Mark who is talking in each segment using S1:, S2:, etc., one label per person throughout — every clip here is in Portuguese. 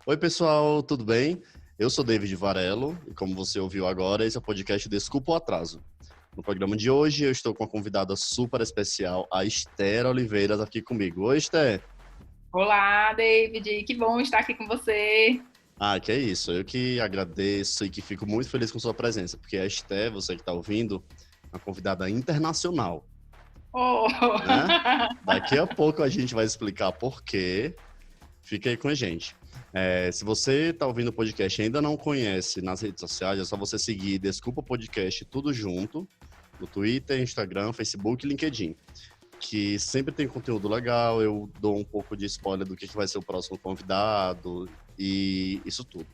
S1: Oi, pessoal, tudo bem? Eu sou David Varelo e, como você ouviu agora, esse é o podcast Desculpa o Atraso. No programa de hoje, eu estou com uma convidada super especial, a Esther Oliveira, aqui comigo. Oi, Esther.
S2: Olá, David, que bom estar aqui com você.
S1: Ah, que é isso. Eu que agradeço e que fico muito feliz com sua presença, porque a Esther, você que está ouvindo, é uma convidada internacional,
S2: Oh.
S1: né? Daqui a pouco a gente vai explicar por quê. Fica aí com a gente. Se você está ouvindo o podcast e ainda não conhece nas redes sociais, é só você seguir Desculpa Podcast tudo junto, no Twitter, Instagram, Facebook e LinkedIn, que sempre tem conteúdo legal, eu dou um pouco de spoiler do que vai ser o próximo convidado e isso tudo.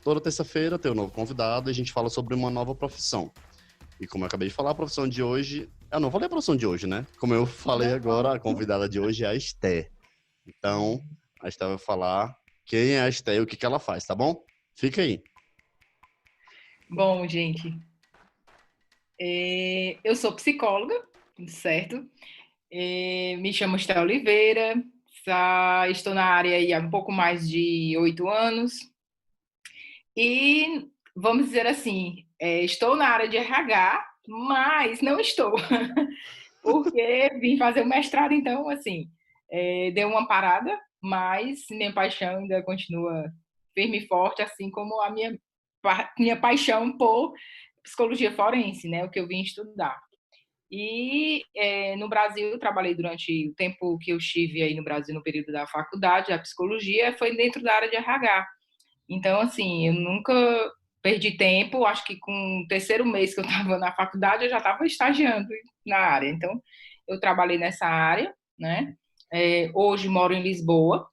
S1: Toda terça-feira tem um novo convidado e a gente fala sobre uma nova profissão. E como eu acabei de falar, a profissão de hoje... Eu não falei a profissão de hoje, né? Como eu falei agora, a convidada de hoje é a Esther. Então, a Esther vai falar quem é a Esther e o que que ela faz, tá bom? Fica aí.
S2: Bom, gente, eu sou psicóloga, certo? Me chamo Esther Oliveira, estou na área aí há um pouco mais de 8 anos e, vamos dizer assim, estou na área de RH, mas não estou, porque vim fazer o mestrado, então, assim, deu uma parada, mas minha paixão ainda continua firme e forte, assim como a minha paixão por psicologia forense, né, o que eu vim estudar. E no Brasil, eu trabalhei durante o tempo que eu estive aí no Brasil, no período da faculdade, a psicologia foi dentro da área de RH. Então, assim, eu nunca perdi tempo, acho que com o terceiro mês que eu estava na faculdade, eu já estava estagiando na área. Então, eu trabalhei nessa área, né? Hoje moro em Lisboa,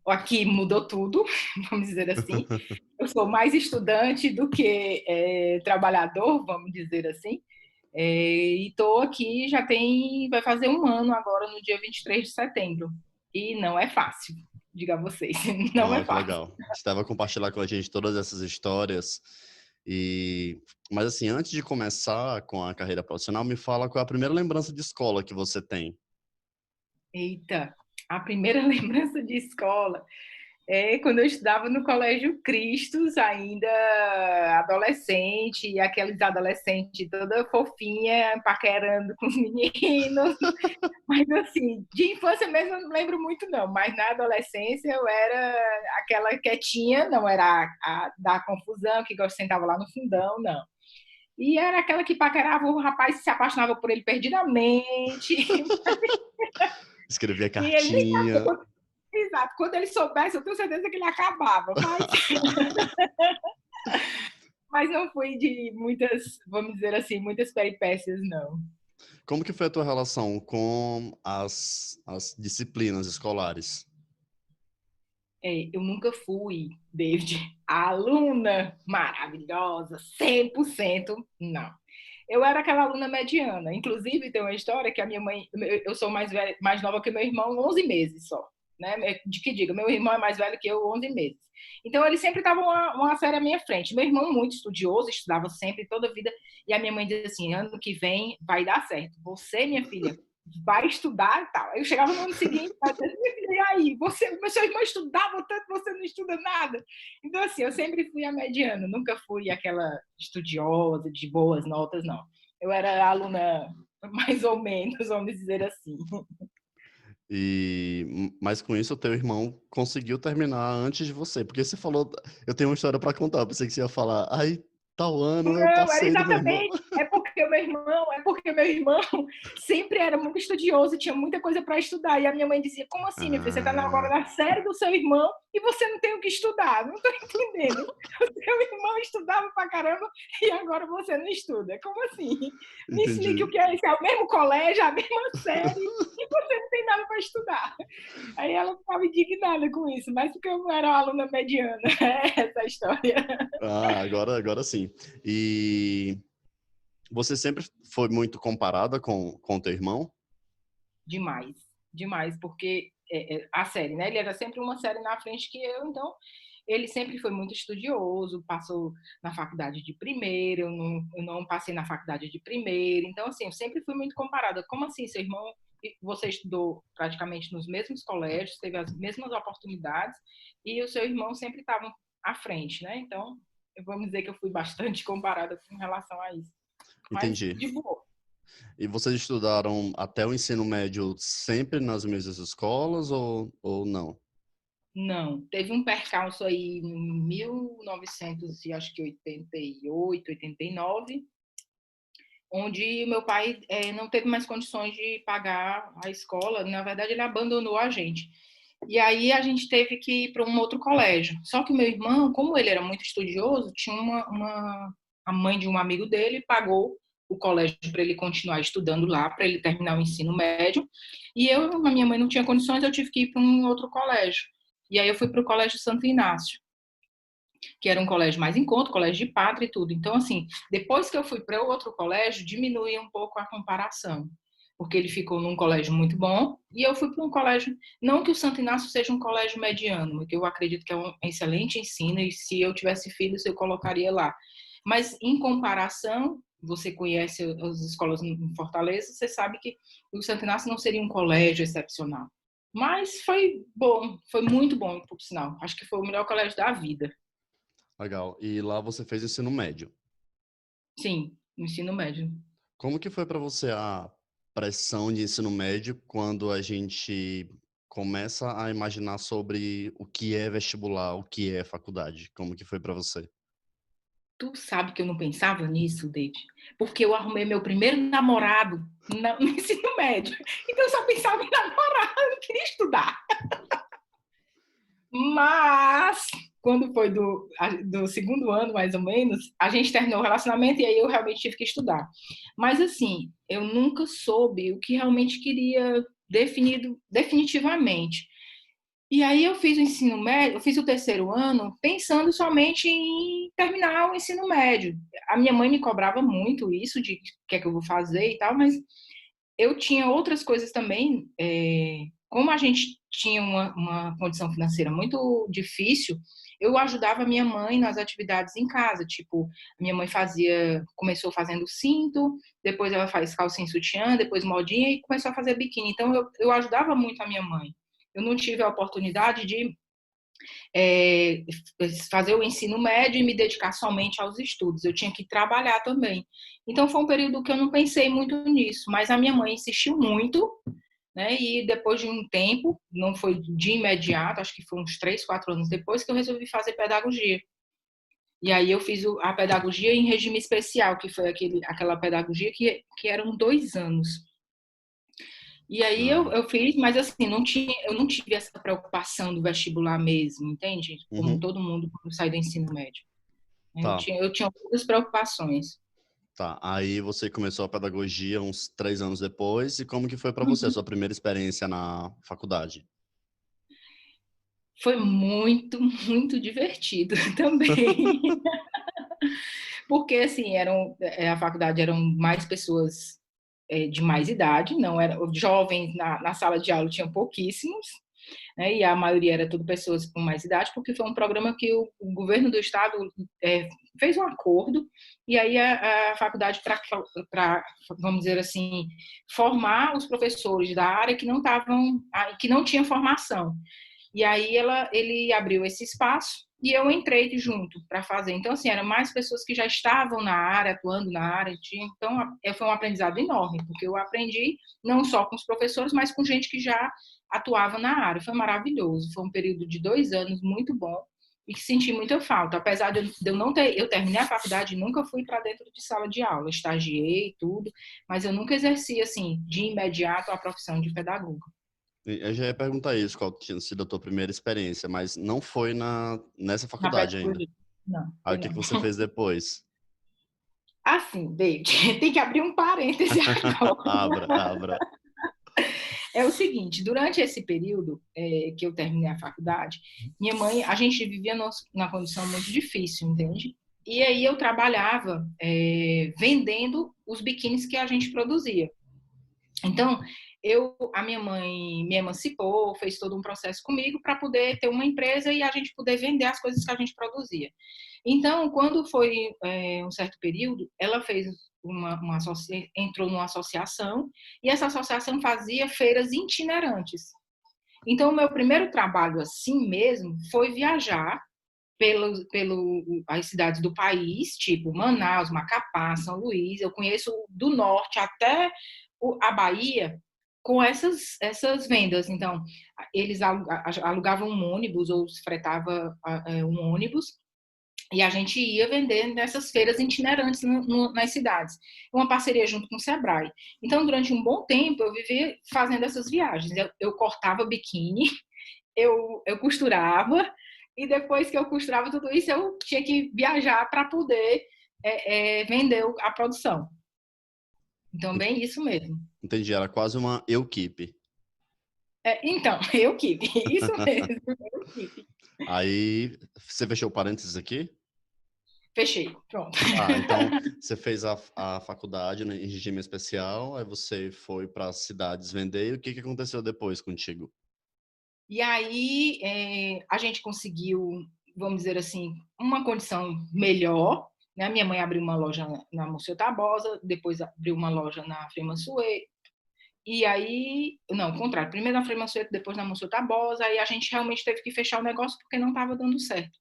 S2: aqui mudou tudo, vamos dizer assim. Eu sou mais estudante do que trabalhador, vamos dizer assim. E estou aqui vai fazer um ano agora, no dia 23 de setembro. E não é fácil, diga a vocês, não é
S1: Ó, que
S2: fácil.
S1: legal. Você vai compartilhar com a gente todas essas histórias. Mas assim, antes de começar com a carreira profissional, me fala qual é a primeira lembrança de escola que você tem.
S2: Eita, a primeira lembrança de escola quando eu estudava no Colégio Cristos, ainda adolescente, e aqueles adolescentes toda fofinha, paquerando com os meninos. Mas, assim, de infância mesmo eu não lembro muito, não. Mas na adolescência eu era aquela quietinha, não era a da confusão, que sentava lá no fundão, não. E era aquela que paquerava o rapaz, se apaixonava por ele perdidamente.
S1: Escrevia
S2: E ele nem sabia.
S1: cartinha.
S2: Exato. Quando ele soubesse, eu tenho certeza que ele acabava. Mas não foi de muitas, vamos dizer assim, muitas peripécias, não.
S1: Como que foi a tua relação com as disciplinas escolares?
S2: Eu nunca fui, David, a aluna maravilhosa, 100%, não. Eu era aquela aluna mediana. Inclusive, tem uma história que a minha mãe... Eu sou mais nova que meu irmão, 11 meses só. Né? De que diga, meu irmão é mais velho que eu, 11 meses. Então, ele sempre estava uma série à minha frente. Meu irmão, muito estudioso, estudava sempre, toda a vida. E a minha mãe dizia assim, ano que vem vai dar certo. Você, minha filha, vai estudar e tal. Aí eu chegava no ano seguinte, e aí, seu irmão estudava tanto, você não estuda nada. Então, assim, eu sempre fui a mediana, nunca fui aquela estudiosa de boas notas, não. Eu era aluna mais ou menos, vamos dizer assim.
S1: Mas com isso, o teu irmão conseguiu terminar antes de você. Porque você falou, eu tenho uma história para contar. Eu pensei que você ia falar, ai, tal ano eu
S2: Não, era
S1: passei do meu irmão.
S2: exatamente. É porque o meu irmão sempre era muito estudioso, tinha muita coisa para estudar. E a minha mãe dizia: Como assim, minha filha? Você está agora
S1: Ah,
S2: na série do seu irmão e você não tem o que estudar? Não estou entendendo. O seu irmão estudava pra caramba e agora você não estuda. Como assim? Me explique o
S1: entendi.
S2: que é isso. É o mesmo colégio, a mesma série e você não tem nada para estudar. Aí ela ficava indignada com isso, mas porque eu não era uma aluna mediana. É essa a história.
S1: Ah, agora sim. E você sempre foi muito comparada com teu irmão?
S2: Demais, demais, porque a série, né? Ele era sempre uma série na frente que eu, então ele sempre foi muito estudioso, passou na faculdade de primeira, eu não passei na faculdade de primeira, então assim, eu sempre fui muito comparada. Como assim, seu irmão você estudou praticamente nos mesmos colégios, teve as mesmas oportunidades, e o seu irmão sempre estava à frente, né? Então, vamos dizer que eu fui bastante comparada com relação a isso. Mas,
S1: Entendi.
S2: de boa.
S1: E vocês estudaram até o ensino médio sempre nas mesmas escolas ou não?
S2: Não, teve um percalço aí em 1988, 89, onde meu pai não teve mais condições de pagar a escola. Na verdade, ele abandonou a gente. E aí a gente teve que ir para um outro colégio. Só que o meu irmão, como ele era muito estudioso, tinha a mãe de um amigo dele pagou o colégio para ele continuar estudando lá, para ele terminar o ensino médio. E eu, a minha mãe não tinha condições, eu tive que ir para um outro colégio. E aí eu fui para o Colégio Santo Inácio, que era um colégio mais em conta, colégio de padre e tudo. Então, assim, depois que eu fui para o outro colégio, diminuía um pouco a comparação, porque ele ficou num colégio muito bom e eu fui para um colégio, não que o Santo Inácio seja um colégio mediano, porque eu acredito que é um excelente ensino e se eu tivesse filhos eu colocaria lá. Mas em comparação, você conhece as escolas em Fortaleza, você sabe que o Santo Inácio não seria um colégio excepcional. Mas foi bom, foi muito bom, por sinal. Acho que foi o melhor colégio da vida.
S1: Legal. E lá você fez ensino médio.
S2: Sim, no ensino médio.
S1: Como que foi para você a pressão de ensino médio quando a gente começa a imaginar sobre o que é vestibular, o que é faculdade? Como que foi para você?
S2: Tu sabe que eu não pensava nisso, David, porque eu arrumei meu primeiro namorado no ensino médio. Então eu só pensava em namorar, eu não queria estudar. Mas, quando foi do segundo ano, mais ou menos, a gente terminou o relacionamento e aí eu realmente tive que estudar. Mas, assim, eu nunca soube o que realmente queria definitivamente. E aí eu fiz o ensino médio, eu fiz o terceiro ano pensando somente em terminar o ensino médio. A minha mãe me cobrava muito isso, de o que é que eu vou fazer e tal, mas eu tinha outras coisas também. Como a gente tinha uma condição financeira muito difícil, eu ajudava a minha mãe nas atividades em casa. Tipo, minha mãe começou fazendo cinto, depois ela faz calcinha e sutiã, depois modinha e começou a fazer biquíni. Então, eu ajudava muito a minha mãe. Eu não tive a oportunidade de é, fazer o ensino médio e me dedicar somente aos estudos. Eu tinha que trabalhar também. Então, foi um período que eu não pensei muito nisso, mas a minha mãe insistiu muito, né? E depois de um tempo, não foi de imediato, acho que foi uns 3, 4 anos depois, que eu resolvi fazer pedagogia. E aí eu fiz a pedagogia em regime especial, que foi aquela pedagogia que eram 2 anos. E aí
S1: Ah,
S2: eu fiz, mas assim, eu não tive essa preocupação do vestibular mesmo, entende? Como
S1: uhum,
S2: todo mundo quando sai do ensino médio.
S1: tá,
S2: Eu tinha outras preocupações.
S1: tá. Aí você começou a pedagogia uns 3 anos depois. E como que foi para você a
S2: Uhum.
S1: sua primeira experiência na faculdade?
S2: Foi muito, muito divertido também. Porque, assim, a faculdade eram mais pessoas de mais idade, não eram jovens na sala de aula, tinham pouquíssimos, né, e a maioria era tudo pessoas com mais idade, porque foi um programa que o governo do estado fez um acordo, e aí a faculdade, para, vamos dizer assim, formar os professores da área que não tinham formação. E aí ele abriu esse espaço e eu entrei junto para fazer. Então, assim, eram mais pessoas que já estavam na área, atuando na área. Então, foi um aprendizado enorme, porque eu aprendi não só com os professores, mas com gente que já atuava na área. Foi maravilhoso. Foi um período de 2 anos muito bom e que senti muita falta. Apesar de eu não ter... Eu terminei a faculdade e nunca fui para dentro de sala de aula. Estagiei, tudo, mas eu nunca exerci, assim, de imediato a profissão de pedagoga.
S1: Eu já ia perguntar isso, qual tinha sido a tua primeira experiência, mas não foi nessa
S2: Na
S1: faculdade ainda.
S2: pedagogia. Não,
S1: Aí
S2: foi
S1: o que que
S2: não.
S1: você fez depois?
S2: Assim, David, tem que abrir um parêntese agora.
S1: Abra, abra.
S2: É o seguinte, durante esse período que eu terminei a faculdade, minha mãe, a gente vivia numa condição muito difícil, entende? E aí eu trabalhava vendendo os biquínis que a gente produzia. Então, a minha mãe me emancipou, fez todo um processo comigo para poder ter uma empresa e a gente poder vender as coisas que a gente produzia. Então, quando foi um certo período, ela fez entrou numa associação, e essa associação fazia feiras itinerantes. Então, o meu primeiro trabalho assim mesmo foi viajar pelas cidades do país, tipo Manaus, Macapá, São Luís. Eu conheço do norte até a Bahia com essas vendas. Então, eles alugavam um ônibus ou fretava um ônibus e a gente ia vender nessas feiras itinerantes nas cidades. Uma parceria junto com o Sebrae. Então, durante um bom tempo, eu vivi fazendo essas viagens. Eu cortava biquíni, eu costurava, e depois que eu costurava tudo isso, eu tinha que viajar para poder vender a produção. Então, bem isso mesmo.
S1: Entendi, era quase uma equipe.
S2: Então, equipe, isso mesmo, equipe.
S1: Aí, você fechou o parênteses aqui?
S2: Fechei, pronto.
S1: Então, você fez a faculdade, né, em regime especial, aí você foi para as cidades vender, e o que aconteceu depois contigo?
S2: E aí, a gente conseguiu, vamos dizer assim, uma condição melhor, né? Minha mãe abriu uma loja na Monsenhor Tabosa, depois abriu uma loja na Frei Mansueto, e aí, não, o contrário, primeiro na Frei Mansueto, depois na Monsenhor Tabosa, aí a gente realmente teve que fechar o negócio porque não estava dando certo.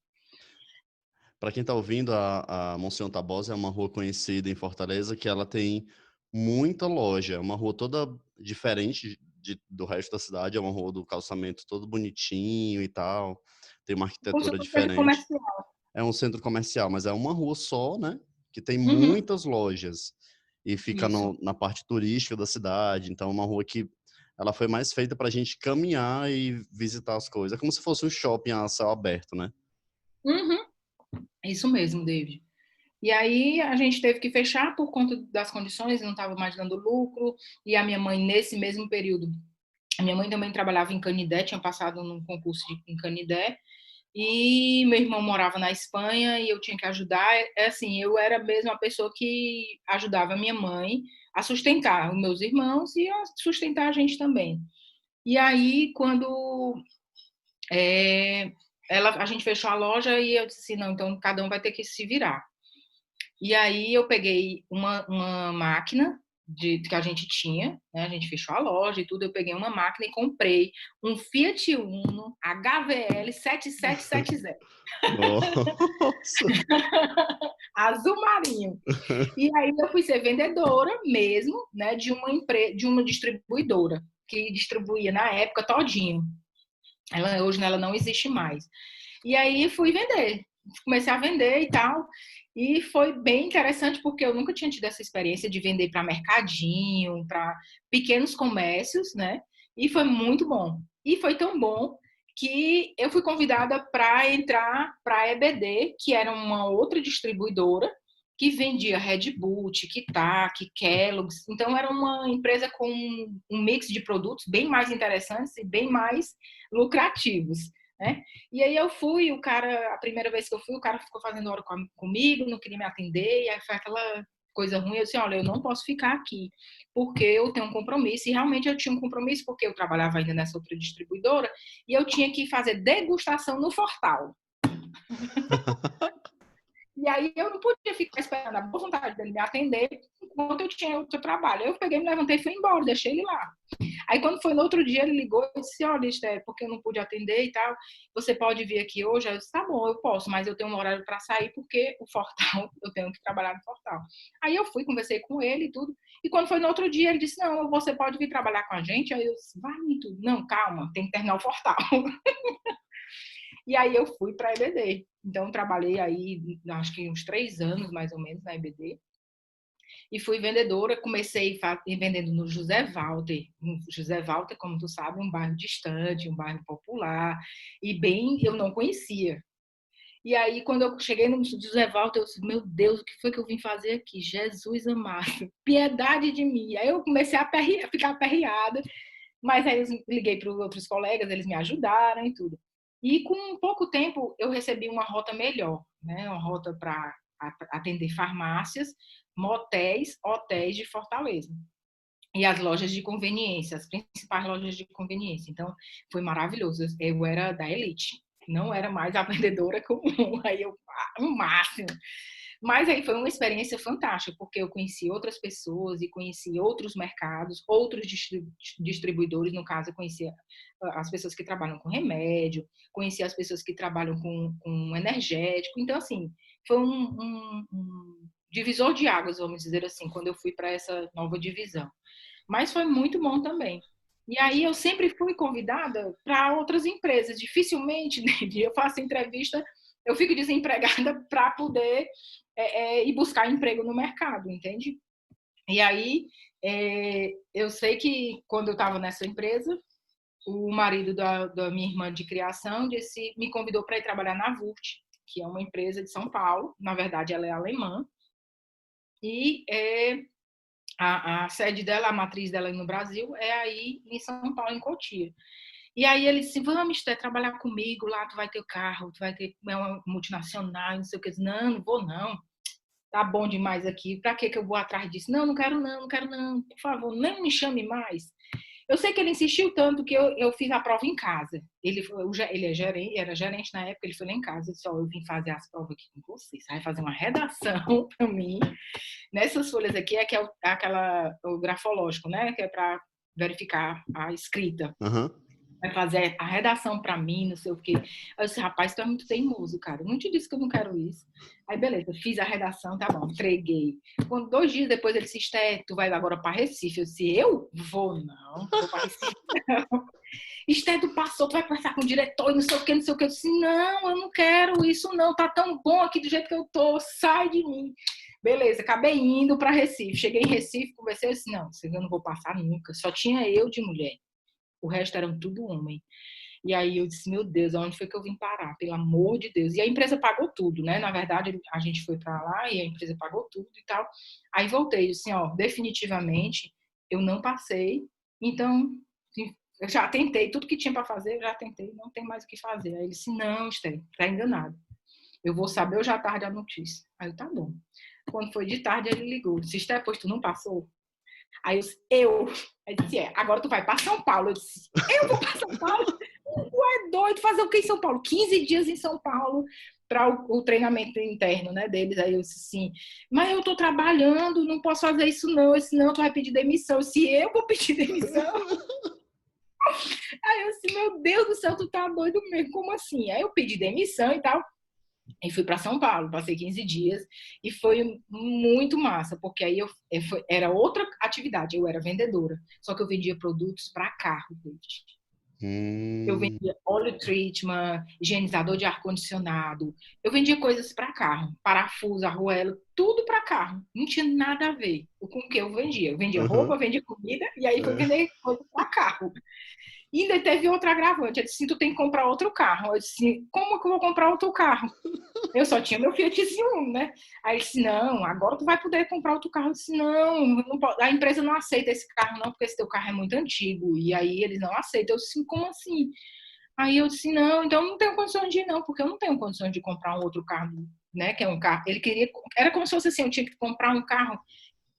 S1: Para quem está ouvindo, a Monsenhor Tabosa é uma rua conhecida em Fortaleza que ela tem muita loja, é uma rua toda diferente do resto da cidade, é uma rua do calçamento todo bonitinho e tal, tem uma
S2: Como se
S1: arquitetura
S2: fosse um centro
S1: diferente.
S2: comercial.
S1: É um centro comercial, mas é uma rua só, né? Que tem
S2: Uhum,
S1: muitas lojas e fica
S2: isso.
S1: na parte turística da cidade. Então, é uma rua que ela foi mais feita para a gente caminhar e visitar as coisas. É como se fosse um shopping a céu aberto, né?
S2: Uhum, isso mesmo, David. E aí a gente teve que fechar por conta das condições, não estava mais dando lucro, e a minha mãe, nesse mesmo período, a minha mãe também trabalhava em Canidé, tinha passado num concurso em Canidé, e meu irmão morava na Espanha e eu tinha que ajudar. Assim, eu era mesmo a pessoa que ajudava a minha mãe a sustentar os meus irmãos e a sustentar a gente também. E aí, quando a gente fechou a loja, e eu disse assim, não, então cada um vai ter que se virar. E aí eu peguei uma máquina que a gente tinha, né? A gente fechou a loja e tudo, eu peguei uma máquina e comprei um Fiat Uno HVL 7770,
S1: Nossa!
S2: azul marinho. E aí eu fui ser vendedora mesmo, né, de uma distribuidora que distribuía na época todinho. Hoje ela não existe mais. E aí fui vender, comecei a vender e tal. E foi bem interessante porque eu nunca tinha tido essa experiência de vender para mercadinho, para pequenos comércios, né? E foi muito bom. E foi tão bom que eu fui convidada para entrar para a EBD, que era uma outra distribuidora que vendia Red Bull, Tic Tac, Kellogg's. Então era uma empresa com um mix de produtos bem mais interessantes e bem mais lucrativos, né? E aí eu fui, a primeira vez que eu fui, o cara ficou fazendo hora comigo, não queria me atender, e aí foi aquela coisa ruim. Eu disse, olha, eu não posso ficar aqui, porque eu tenho um compromisso, e realmente eu tinha um compromisso, porque eu trabalhava ainda nessa outra distribuidora, e eu tinha que fazer degustação no Fortal. E aí eu não podia ficar esperando a boa vontade dele me atender enquanto eu tinha outro trabalho. Eu peguei, me levantei e fui embora, deixei ele lá. Aí quando foi no outro dia, ele ligou e disse, olha, Esther, porque eu não pude atender e tal, você pode vir aqui hoje? Eu disse, tá bom, eu posso, mas eu tenho um horário para sair porque o Fortal, eu tenho que trabalhar no Fortal. Aí eu fui, conversei com ele e tudo, e quando foi no outro dia, ele disse, não, você pode vir trabalhar com a gente? Aí eu disse, vai, tudo. Não, calma, tem que terminar o Fortal. E aí eu fui para a EBD. Então, trabalhei aí, acho que uns 3 anos, mais ou menos, na EBD. E fui vendedora, comecei vendendo no José Walter. José Walter, como tu sabe, um bairro distante, um bairro popular, e bem, eu não conhecia. E aí, quando eu cheguei no José Walter, eu disse, meu Deus, o que foi que eu vim fazer aqui? Jesus amado, piedade de mim. Aí eu comecei a ficar aperreada, mas aí eu liguei para os outros colegas, eles me ajudaram e tudo. E com pouco tempo eu recebi uma rota melhor, né? Uma rota para atender farmácias, motéis, hotéis de Fortaleza. E as lojas de conveniência, as principais lojas de conveniência. Então, foi maravilhoso. Eu era da elite, não era mais a vendedora comum. Aí eu, o máximo. Mas aí foi uma experiência fantástica, porque eu conheci outras pessoas e conheci outros mercados, outros distribuidores, no caso, eu conhecia as pessoas que trabalham com remédio, conheci as pessoas que trabalham com energético. Então, assim, foi um divisor de águas, vamos dizer assim, quando eu fui para essa nova divisão. Mas foi muito bom também. E aí eu sempre fui convidada para outras empresas. Dificilmente eu faço entrevista, eu fico desempregada para poder ir buscar emprego no mercado, entende? E aí eu sei que quando eu estava nessa empresa, o marido da minha irmã de criação me convidou para ir trabalhar na Vurt, que é uma empresa de São Paulo. Na verdade, ela é alemã. E a sede dela, a matriz dela no Brasil, é aí em São Paulo, em Cotia. E aí ele disse, vamos, Esté, trabalhar comigo lá, tu vai ter carro, tu vai ter uma multinacional, não sei o que. Eu disse, não, não vou não. Tá bom demais aqui, pra que eu vou atrás disso? Não, não quero não, não quero não, por favor, não me chame mais. Eu sei que ele insistiu tanto que eu fiz a prova em casa. Ele é gerente, era gerente na época, ele foi lá em casa e disse, eu vim fazer as provas aqui com você, você vai fazer uma redação para mim. Nessas folhas aqui é que é o grafológico, né? Que é para verificar a escrita.
S1: Aham.
S2: Vai fazer a redação para mim, não sei o quê. Eu disse, rapaz, tu é muito teimoso, cara. Eu não te disse que eu não quero isso. Aí, beleza, fiz a redação, tá bom, entreguei. Quando 2 dias depois ele disse, Esté, tu vai agora para Recife. Eu disse, eu? Não vou para Recife, não. Esté, tu passou, tu vai conversar com o diretor e não sei o quê, não sei o quê. Eu disse, não, eu não quero isso, não. Tá tão bom aqui do jeito que eu tô, sai de mim. Beleza, acabei indo para Recife. Cheguei em Recife, conversei, eu disse, não, eu não vou passar nunca. Só tinha eu de mulher. O resto eram tudo homem. E aí eu disse, meu Deus, aonde foi que eu vim parar? Pelo amor de Deus. E a empresa pagou tudo, né? Na verdade, a gente foi para lá e a empresa pagou tudo e tal. Aí voltei, assim, ó, definitivamente eu não passei. Então, eu já tentei, tudo que tinha para fazer, eu já tentei, não tem mais o que fazer. Aí ele disse, não, Esther, tá enganado. Eu vou saber hoje à tarde a notícia. Aí eu, tá bom. Quando foi de tarde, ele ligou. Disse, Esther, pois tu não passou? Aí eu disse, Aí disse, agora tu vai para São Paulo. Eu disse, eu vou para São Paulo? Tu é doido, fazer o que em São Paulo? 15 dias em São Paulo para o treinamento interno, né, deles. Aí eu disse assim, mas eu tô trabalhando, não posso fazer isso não. Eu disse, não, tu vai pedir demissão. Se eu vou pedir demissão? Aí eu disse, meu Deus do céu, tu tá doido mesmo, como assim? Aí eu pedi demissão e tal. E fui para São Paulo, passei 15 dias e foi muito massa, porque aí era outra atividade, eu era vendedora, só que eu vendia produtos para carro, David. Eu
S1: Hum.
S2: vendia óleo treatment, higienizador de ar-condicionado, eu vendia coisas para carro, parafuso, arruelo, tudo para carro, não tinha nada a ver com o que eu vendia. Eu vendia roupa,
S1: Aham.
S2: vendia comida e aí fui
S1: É.
S2: vender coisas para carro. E ainda teve outra agravante, eu disse, tu tem que comprar outro carro. Eu disse, como que eu vou comprar outro carro? Eu só tinha meu Fiat Uno, né? Aí ele disse, não, agora tu vai poder comprar outro carro. Eu disse, não, não pode, a empresa não aceita esse carro não, porque esse teu carro é muito antigo. E aí eles não aceitam. Eu disse, como assim? Aí eu disse, não, então não tenho condições de ir não, porque eu não tenho condições de comprar um outro carro, né? Que é um carro. Ele queria, era como se fosse assim, eu tinha que comprar um carro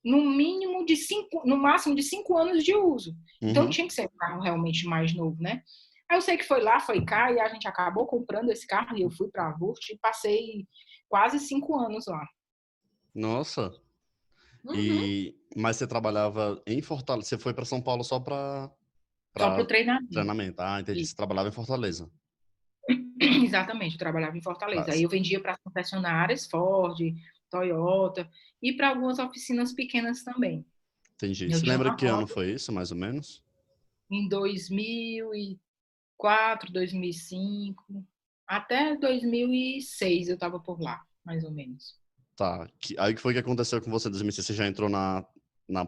S2: no mínimo de 5, no máximo de 5 anos de uso. Então
S1: Uhum.
S2: tinha que ser um carro realmente mais novo, né? Aí eu sei que foi lá, foi cá, e a gente acabou comprando esse carro, e eu fui para a Vurt e passei quase 5 anos lá.
S1: Nossa.
S2: Uhum.
S1: Mas você trabalhava em Fortaleza? Você foi para São Paulo só
S2: Só para
S1: para
S2: o treinamento.
S1: treinamento? Ah, entendi.
S2: Isso.
S1: Você trabalhava em Fortaleza.
S2: Exatamente, eu trabalhava em Fortaleza. Aí
S1: Mas,
S2: eu vendia para as concessionárias, Ford, Toyota, e para algumas oficinas pequenas também.
S1: entendi.
S2: Eu
S1: Você
S2: tinha
S1: lembra
S2: uma
S1: que ano
S2: moto
S1: foi isso, mais ou menos?
S2: em 2004, 2005, até 2006 eu estava por lá, mais ou menos.
S1: Tá. Aí o que foi que aconteceu com você em 2006? Você já entrou na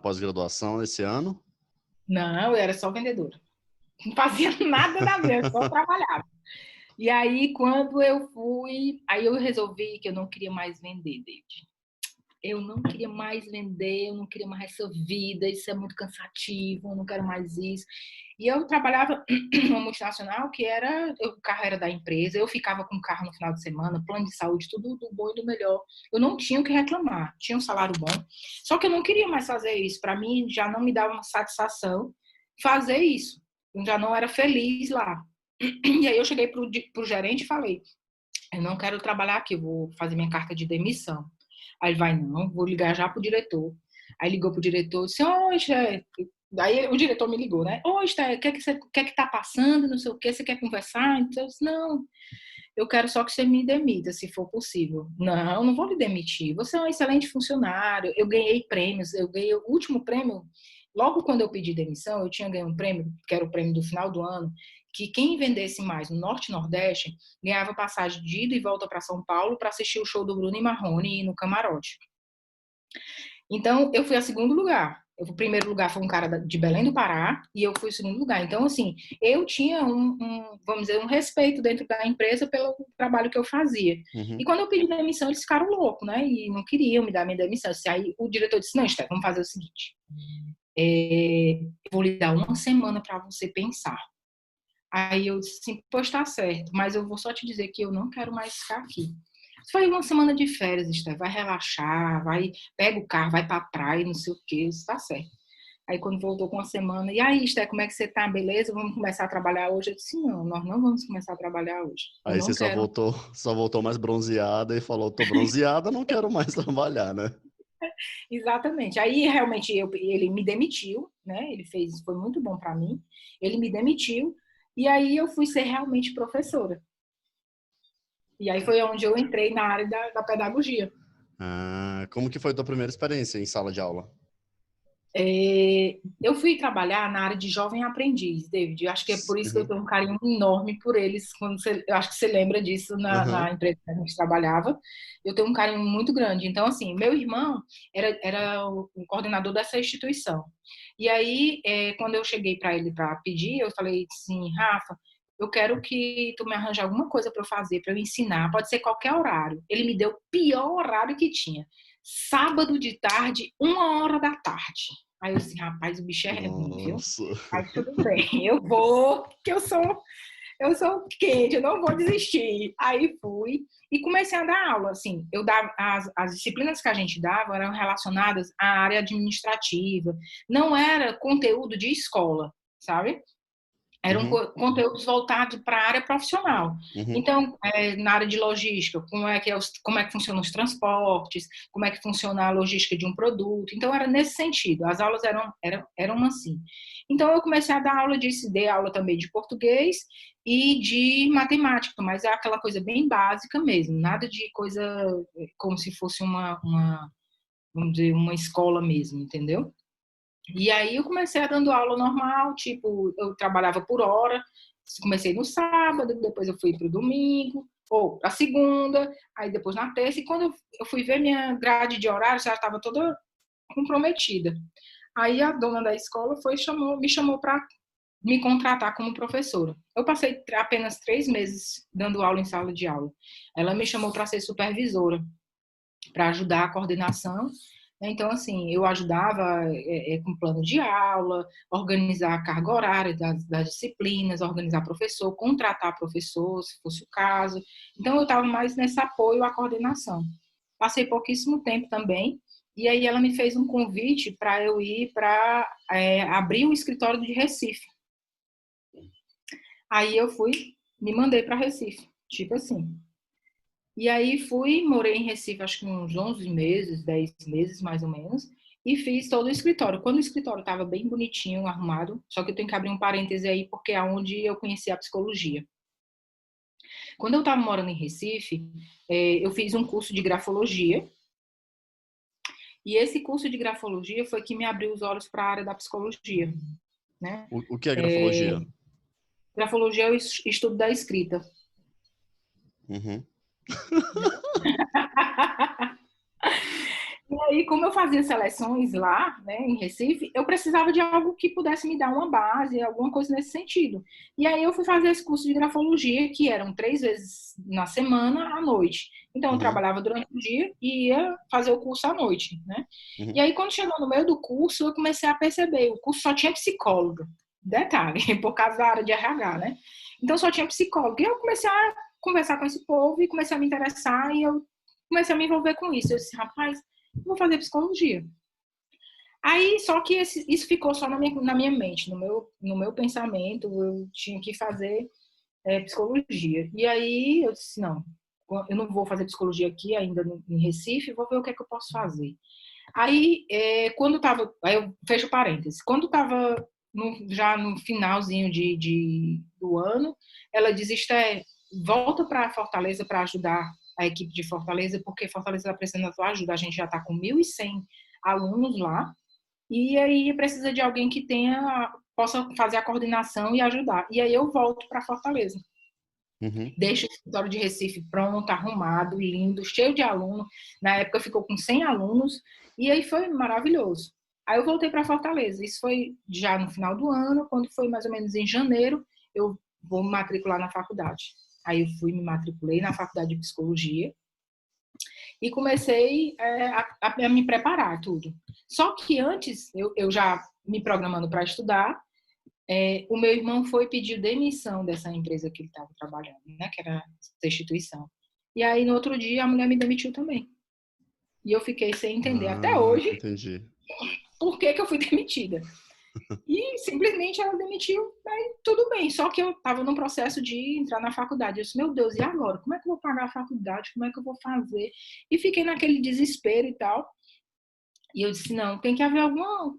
S1: pós-graduação esse ano?
S2: Não, eu era só vendedora. Não fazia nada da vida, só trabalhava. E aí, quando eu fui, aí eu resolvi que eu não queria mais vender, David. Eu não queria mais vender, eu não queria mais essa vida, isso é muito cansativo, eu não quero mais isso. E eu trabalhava numa multinacional que o carro era da empresa, eu ficava com o carro no final de semana, plano de saúde, tudo do bom e do melhor. Eu não tinha o que reclamar, tinha um salário bom. Só que eu não queria mais fazer isso, para mim já não me dava uma satisfação fazer isso. Eu já não era feliz lá. E aí eu cheguei pro gerente e falei, eu não quero trabalhar aqui, eu vou fazer minha carta de demissão. Aí ele vai, não, vou ligar já pro diretor. Aí ligou pro diretor, disse, oi, chefe. Aí o diretor me ligou, né? Oi, Esther, o que é que tá passando? Não sei o que, você quer conversar? Então eu disse, não, eu quero só que você me demita, se for possível. Não, não vou lhe demitir. Você é um excelente funcionário. Eu ganhei prêmios. Eu ganhei o último prêmio. Logo quando eu pedi demissão, eu tinha ganho um prêmio, que era o prêmio do final do ano, que quem vendesse mais no Norte e Nordeste ganhava passagem de ida e volta para São Paulo para assistir o show do Bruno e Marrone no camarote. Então, eu fui a segundo lugar. O primeiro lugar foi um cara de Belém do Pará e eu fui o segundo lugar. Então, assim, eu tinha vamos dizer, um respeito dentro da empresa pelo trabalho que eu fazia. E
S1: Uhum.
S2: quando eu pedi demissão, eles ficaram loucos, né? E não queriam me dar minha demissão. Aí o diretor disse, não, Esther, vamos fazer o seguinte. Eu vou lhe dar uma semana para você pensar. Aí eu disse assim, pois tá certo, mas eu vou só te dizer que eu não quero mais ficar aqui. Foi uma semana de férias, Esther, vai relaxar, vai, pega o carro, vai pra praia, não sei o que, isso tá certo. Aí quando voltou com uma semana, e aí, Esther, como é que você tá? Beleza? Vamos começar a trabalhar hoje? Eu disse, não, nós não vamos começar a trabalhar hoje. Eu
S1: Aí você
S2: não quero.
S1: só voltou mais bronzeada e falou, tô bronzeada, não quero mais trabalhar, né?
S2: Exatamente. Aí realmente ele me demitiu, né? Ele fez, foi muito bom para mim. Ele me demitiu e aí eu fui ser realmente professora. E aí foi onde eu entrei na área da pedagogia.
S1: Ah, como que foi a tua primeira experiência em sala de aula?
S2: Eu fui trabalhar na área de jovem aprendiz, David. Eu acho que é por isso que eu
S1: Uhum.
S2: tenho um carinho enorme por eles. Eu acho que você lembra disso na
S1: Uhum.
S2: empresa que a gente trabalhava. Eu tenho um carinho muito grande. Então, assim, meu irmão era o coordenador dessa instituição. E aí, quando eu cheguei para ele para pedir, eu falei assim, Rafa, eu quero que tu me arranje alguma coisa para eu fazer, para eu ensinar. Pode ser qualquer horário. Ele me deu o pior horário que tinha. Sábado de tarde, 1 hora da tarde. Aí eu disse, rapaz, o bicho é ruim, viu?
S1: Nossa.
S2: Aí tudo bem, eu vou, que eu sou quente, eu não vou desistir. Aí fui e comecei a dar aula, assim, eu dava, as disciplinas que a gente dava eram relacionadas à área administrativa, não era conteúdo de escola, sabe? Eram
S1: Uhum.
S2: conteúdos voltados para a área profissional.
S1: Uhum.
S2: Então, na área de logística, como é que funcionam os transportes, como é que funciona a logística de um produto. Então, era nesse sentido. As aulas eram assim. Então, eu comecei a dar aula disso, dei aula também de português e de matemática, mas é aquela coisa bem básica mesmo, nada de coisa como se fosse vamos dizer, uma escola mesmo, entendeu? E aí eu comecei dando aula normal, tipo, eu trabalhava por hora, comecei no sábado, depois eu fui para o domingo, ou para segunda, aí depois na terça, e quando eu fui ver minha grade de horário, já estava toda comprometida. Aí a dona da escola me chamou para me contratar como professora. Eu passei apenas 3 meses dando aula em sala de aula. Ela me chamou para ser supervisora, para ajudar a coordenação. Então, assim, eu ajudava com plano de aula, organizar a carga horária das disciplinas, organizar professor, contratar professor, se fosse o caso. Então, eu estava mais nesse apoio à coordenação. Passei pouquíssimo tempo também, e aí ela me fez um convite para eu ir para abrir o escritório de Recife. Aí eu fui, me mandei para Recife, tipo assim. E aí fui, morei em Recife acho que uns 11 meses, 10 meses mais ou menos, e fiz todo o escritório. Quando o escritório estava bem bonitinho, arrumado, só que eu tenho que abrir um parêntese aí, porque é onde eu conheci a psicologia. Quando eu estava morando em Recife, eu fiz um curso de grafologia, e esse curso de grafologia foi que me abriu os olhos para a área da psicologia, né?
S1: O que é grafologia?
S2: Grafologia é o estudo da escrita.
S1: Uhum.
S2: E aí, como eu fazia seleções lá, né, em Recife, eu precisava de algo que pudesse me dar uma base, alguma coisa nesse sentido. E aí eu fui fazer esse curso de grafologia, que eram 3 vezes na semana, à noite. Então, eu
S1: Uhum.
S2: trabalhava durante o dia e ia fazer o curso à noite, né? E
S1: Uhum.
S2: aí, quando chegou no meio do curso, eu comecei a perceber, o curso só tinha psicóloga. Detalhe, por causa da área de RH, né? Então, só tinha psicóloga. E eu comecei a conversar com esse povo e comecei a me interessar e eu comecei a me envolver com isso. Eu disse, rapaz, vou fazer psicologia. Aí, só que isso ficou só na minha mente, no meu pensamento, eu tinha que fazer psicologia. E aí eu disse, não, eu não vou fazer psicologia aqui ainda em Recife, vou ver o que é que eu posso fazer. Aí, quando estava, aí eu fecho parênteses, quando estava já no finalzinho do ano, ela diz, volta para Fortaleza para ajudar a equipe de Fortaleza, porque Fortaleza está precisando da tua ajuda, a gente já está com 1.100 alunos lá, e aí precisa de alguém que possa fazer a coordenação e ajudar. E aí eu volto para Fortaleza.
S1: Uhum.
S2: Deixo o escritório de Recife pronto, arrumado, lindo, cheio de alunos. Na época ficou com 100 alunos e aí foi maravilhoso. Aí eu voltei para Fortaleza. Isso foi já no final do ano, quando foi mais ou menos em janeiro, eu vou me matricular na faculdade. Aí eu me matriculei na faculdade de psicologia e comecei a me preparar tudo. Só que antes, eu já me programando para estudar, o meu irmão foi pedir demissão dessa empresa que ele estava trabalhando, né, que era essa instituição. E aí, no outro dia, a mulher me demitiu também. E eu fiquei sem entender até hoje
S1: Entendi.
S2: por que eu fui demitida. E simplesmente ela demitiu, aí tudo bem. Só que eu estava num processo de entrar na faculdade. Eu disse, meu Deus, e agora? Como é que eu vou pagar a faculdade? Como é que eu vou fazer? E fiquei naquele desespero e tal. E eu disse, não, tem que haver alguma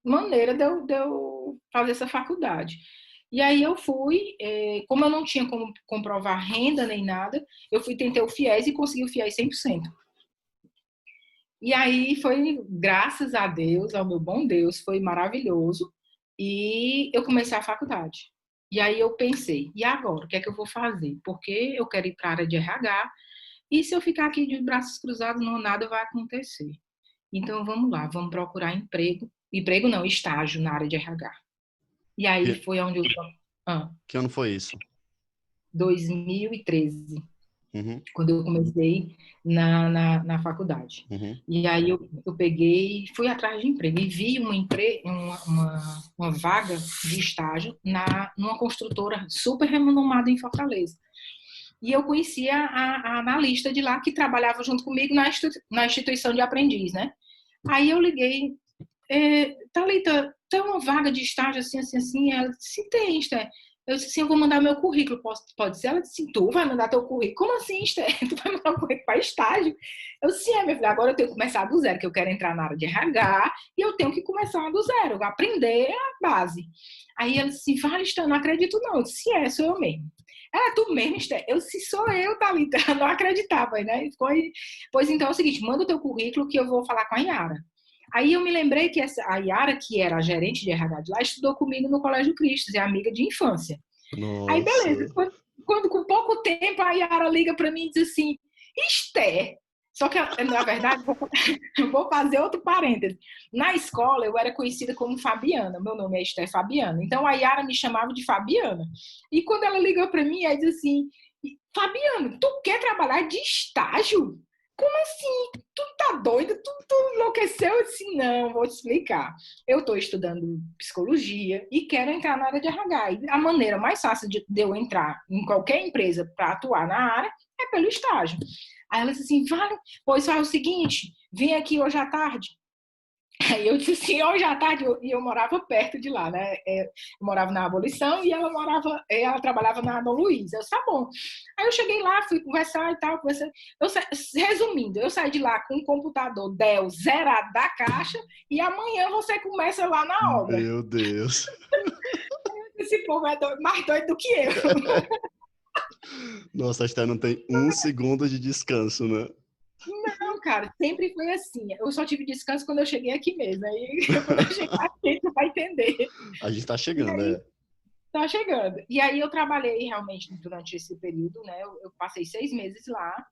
S2: maneira de eu fazer essa faculdade. E aí eu fui, como eu não tinha como comprovar renda nem nada, eu tentei o FIES e consegui o FIES 100%. E aí foi, graças a Deus, ao meu bom Deus, foi maravilhoso. E eu comecei a faculdade. E aí eu pensei, e agora? O que é que eu vou fazer? Porque eu quero ir para a área de RH, e se eu ficar aqui de braços cruzados, não, nada vai acontecer. Então, vamos lá, vamos procurar emprego. Emprego não, estágio na área de RH. E aí
S1: Que,
S2: foi onde eu...
S1: que ano foi isso?
S2: 2013,
S1: Uhum.
S2: quando eu comecei na faculdade.
S1: Uhum.
S2: E aí eu peguei, fui atrás de emprego e vi uma vaga de estágio numa construtora super renomada em Fortaleza. E eu conhecia a analista de lá que trabalhava junto comigo na instituição de aprendiz, né? Aí eu liguei, Thalita, tem uma vaga de estágio assim, assim, assim? Ela disse, tem, Esther. Eu disse assim, eu vou mandar meu currículo, pode ser? Ela disse, tu vai mandar teu currículo? Como assim, Esther? Tu vai mandar um currículo para estágio? Eu disse, minha filha, agora eu tenho que começar do zero, que eu quero entrar na área de RH e eu tenho que começar do zero, aprender a base. Aí ela disse, vale, Esther, não acredito não. Eu disse, sou eu mesmo. Tu mesmo, Esther? Eu disse, sou eu, Thalita. Eu não acreditava, né? Pois então é o seguinte, manda o teu currículo que eu vou falar com a Yara. Aí eu me lembrei que a Yara, que era a gerente de RH de lá, estudou comigo no Colégio Cristo, é amiga de infância. Aí, beleza.
S1: Nossa.
S2: Quando com pouco tempo, a Yara liga para mim e diz assim, Esther, só que, na verdade, vou fazer outro parêntese. Na escola, eu era conhecida como Fabiana. Meu nome é Esther Fabiana. Então, a Yara me chamava de Fabiana. E quando ela ligou para mim, ela disse assim, Fabiana, tu quer trabalhar de estágio? Como assim? Tu tá doida? Tu enlouqueceu? Eu disse, não, vou te explicar. Eu estou estudando psicologia e quero entrar na área de RH. E a maneira mais fácil de eu entrar em qualquer empresa para atuar na área é pelo estágio. Aí ela disse assim, vale, pois faz o seguinte, vem aqui hoje à tarde. Aí eu disse assim, hoje à tarde, e eu morava perto de lá, né? Eu morava na Abolição e ela trabalhava na Dom Luiz. Eu disse, tá bom. Aí eu cheguei lá, fui conversar e tal, resumindo, eu saí de lá com um computador Dell zerado da caixa e amanhã você começa lá na obra.
S1: Meu Deus.
S2: Esse povo é mais doido do que eu.
S1: Nossa, a Esther não tem um segundo de descanso, né?
S2: Não, cara, sempre foi assim. Eu só tive descanso quando eu cheguei aqui mesmo. Aí, quando eu chegar aqui, você vai entender.
S1: A gente tá
S2: E
S1: chegando,
S2: aí,
S1: é.
S2: tá chegando. E aí eu trabalhei realmente durante esse período, né? Eu passei 6 meses lá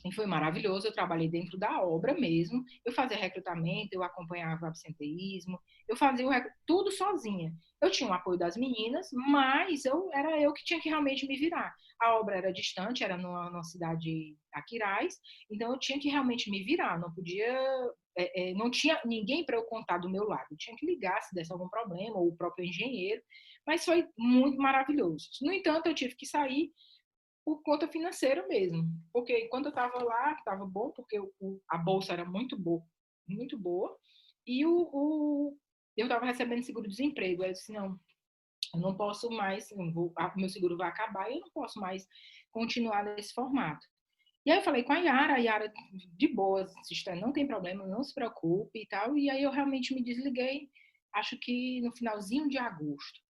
S2: e foi maravilhoso. Eu trabalhei dentro da obra mesmo. Eu fazia recrutamento, eu acompanhava absenteísmo, eu fazia tudo sozinha. Eu tinha o apoio das meninas, mas era eu que tinha que realmente me virar. A obra era distante, era numa cidade Aquiraz, então eu tinha que realmente me virar. Não podia, não tinha ninguém para eu contar do meu lado. Eu tinha que ligar se desse algum problema, ou o próprio engenheiro, mas foi muito maravilhoso. No entanto, eu tive que sair por conta financeira mesmo. Porque enquanto eu estava lá, estava bom, porque a bolsa era muito boa, muito boa, e eu estava recebendo seguro-desemprego. Aí eu disse, não, eu não posso mais, meu seguro vai acabar e eu não posso mais continuar nesse formato. E aí eu falei com a Yara de boa, sister, não tem problema, não se preocupe e tal. E aí eu realmente me desliguei, acho que no finalzinho de agosto.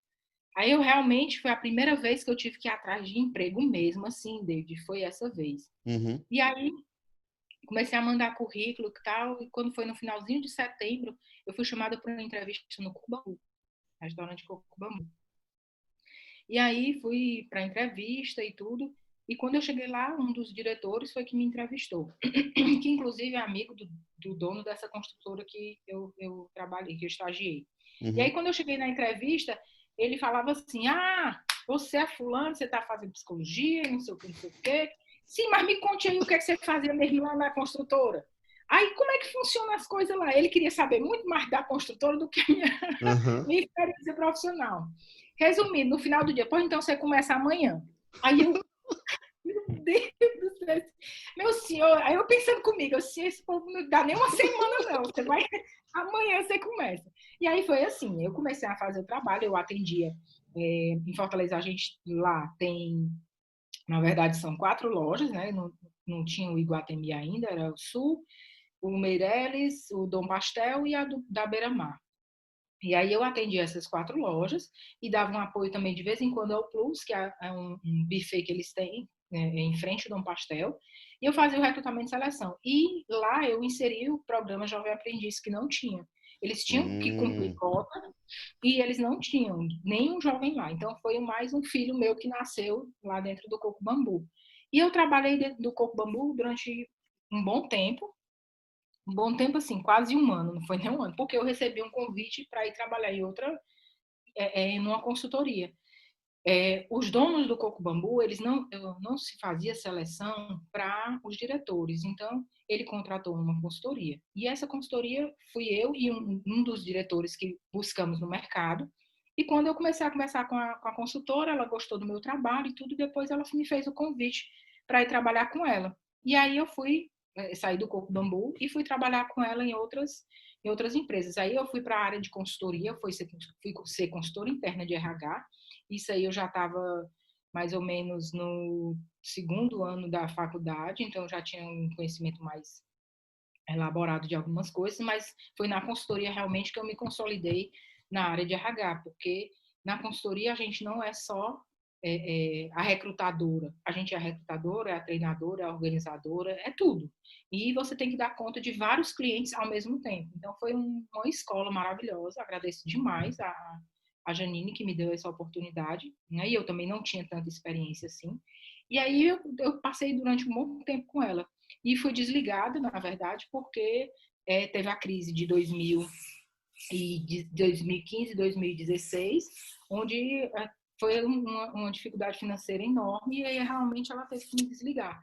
S2: Aí eu realmente, foi a primeira vez que eu tive que ir atrás de emprego mesmo, assim, David, foi essa vez.
S1: Uhum.
S2: E aí comecei a mandar currículo e tal, e quando foi no finalzinho de setembro, eu fui chamada para uma entrevista no Cubambu, restaurante Cubambu. E aí fui para a entrevista e tudo, e quando eu cheguei lá, um dos diretores foi que me entrevistou, que inclusive é amigo do dono dessa construtora que eu trabalhei, que eu estagiei. E aí
S1: Uhum.
S2: quando eu cheguei na entrevista, ele falava assim, você é fulano, você está fazendo psicologia, não sei o que, não sei o quê. Sim, mas me conte aí o que é que você fazia mesmo lá na construtora. Aí, como é que funcionam as coisas lá? Ele queria saber muito mais da construtora do que a minha,
S1: Uhum.
S2: minha experiência profissional. Resumindo, no final do dia, pois então você começa amanhã. Aí eu, meu Deus do céu, meu senhor, aí eu pensando comigo, assim, esse povo não dá nem uma semana não, você vai, amanhã você começa. E aí foi assim, eu comecei a fazer o trabalho, eu atendia, em Fortaleza a gente lá tem, na verdade são 4 lojas, né, não tinha o Iguatemi ainda, era o Sul, o Meireles, o Dom Pastel e a da Beira Mar. E aí eu atendia essas 4 lojas e dava um apoio também de vez em quando ao Plus, que é um buffet que eles têm, né, em frente ao Dom Pastel, e eu fazia o recrutamento e seleção. E lá eu inseri o programa Jovem Aprendiz, que não tinha. Eles tinham que cumprir
S1: Hum.
S2: cota e eles não tinham nenhum jovem lá. Então foi mais um filho meu que nasceu lá dentro do Coco Bambu. E eu trabalhei dentro do Coco Bambu durante um bom tempo assim, quase um ano, não foi nem um ano, porque eu recebi um convite para ir trabalhar em outra, numa consultoria. Os donos do Coco Bambu, eles não se fazia seleção para os diretores, então ele contratou uma consultoria. E essa consultoria fui eu e um dos diretores que buscamos no mercado. E quando eu comecei a conversar com a consultora, ela gostou do meu trabalho e tudo, e depois ela me fez o convite para ir trabalhar com ela. E aí eu fui sair do Coco Bambu e fui trabalhar com ela em outras empresas. Aí eu fui para a área de consultoria, fui ser consultora interna de RH. Isso aí eu já estava mais ou menos no segundo ano da faculdade, então eu já tinha um conhecimento mais elaborado de algumas coisas, mas foi na consultoria realmente que eu me consolidei na área de RH, porque na consultoria a gente não é só a recrutadora, a gente é a recrutadora, é a treinadora, é a organizadora, é tudo. E você tem que dar conta de vários clientes ao mesmo tempo. Então foi uma escola maravilhosa, agradeço demais a Janine que me deu essa oportunidade, né? E eu também não tinha tanta experiência assim. E aí eu passei durante um bom tempo com ela. E fui desligada, na verdade, porque teve a crise de 2015 e 2016, onde foi uma dificuldade financeira enorme e aí realmente ela teve que me desligar.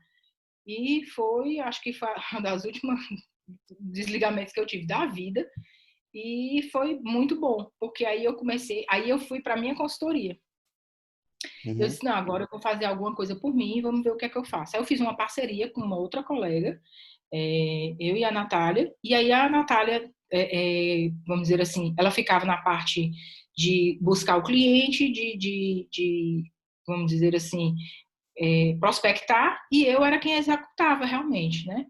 S2: E foi, acho que foi uma das últimas desligamentos que eu tive da vida e foi muito bom, porque aí eu fui para minha consultoria. Eu
S1: Uhum.
S2: disse, não, agora eu vou fazer alguma coisa por mim, vamos ver o que é que eu faço. Aí eu fiz uma parceria com uma outra colega, eu e a Natália, e aí a Natália, vamos dizer assim, ela ficava na parte de buscar o cliente, vamos dizer assim, prospectar, e eu era quem executava realmente, né?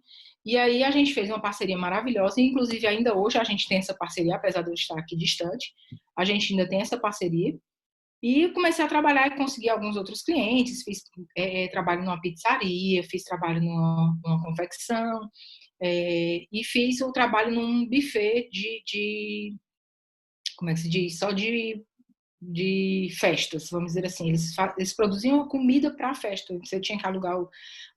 S2: E aí a gente fez uma parceria maravilhosa, e inclusive ainda hoje a gente tem essa parceria, apesar de eu estar aqui distante, a gente ainda tem essa parceria, e comecei a trabalhar e consegui alguns outros clientes, fiz trabalho numa pizzaria, fiz trabalho numa confecção, e fiz o trabalho num buffet como é que se diz? Só de festas, vamos dizer assim. Eles produziam comida para festa, você tinha que alugar o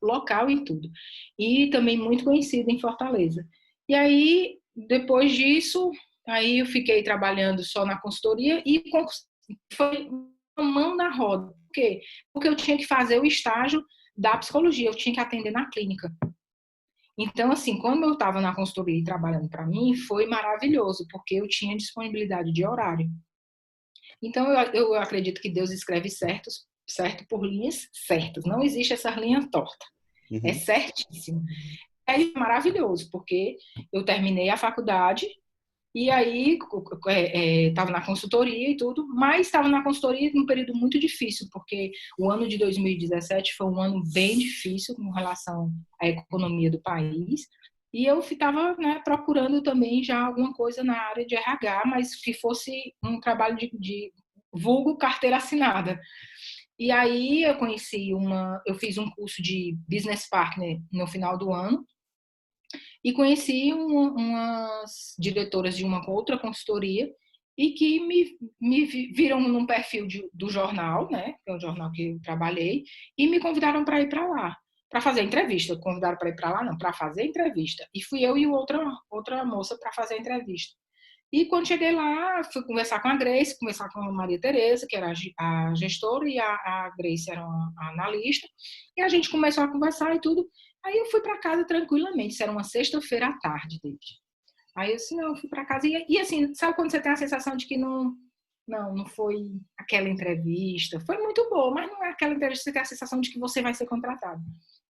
S2: local e tudo. E também muito conhecido em Fortaleza. E aí, depois disso, aí eu fiquei trabalhando só na consultoria e foi uma mão na roda. Por quê? Porque eu tinha que fazer o estágio da psicologia, eu tinha que atender na clínica. Então, assim, quando eu estava na consultoria trabalhando para mim, foi maravilhoso, porque eu tinha disponibilidade de horário. Então, eu acredito que Deus escreve certo por linhas certas. Não existe essa linha torta. É
S1: Uhum.
S2: certíssimo. É maravilhoso, porque eu terminei a faculdade E aí, estava na consultoria e tudo, mas estava na consultoria num período muito difícil, porque o ano de 2017 foi um ano bem difícil com relação à economia do país. E eu estava, né, procurando também já alguma coisa na área de RH, mas que fosse um trabalho de vulgo carteira assinada. E aí eu fiz um curso de business partner no final do ano, e conheci umas diretoras de uma outra consultoria e que me viram num perfil do jornal, né, que é o jornal que eu trabalhei, e me convidaram para ir para lá, para fazer entrevista. Convidaram para ir para lá, não, para fazer entrevista. E fui eu e outra moça para fazer entrevista. E quando cheguei lá, fui conversar com a Grace, conversar com a Maria Tereza, que era a gestora, e a Grace era a analista. E a gente começou a conversar e tudo. Aí eu fui para casa tranquilamente. Isso era uma sexta-feira à tarde, David. Aí eu assim, não, eu fui para casa. E assim, sabe quando você tem a sensação de que não foi aquela entrevista? Foi muito boa, mas não é aquela entrevista que você tem a sensação de que você vai ser contratado.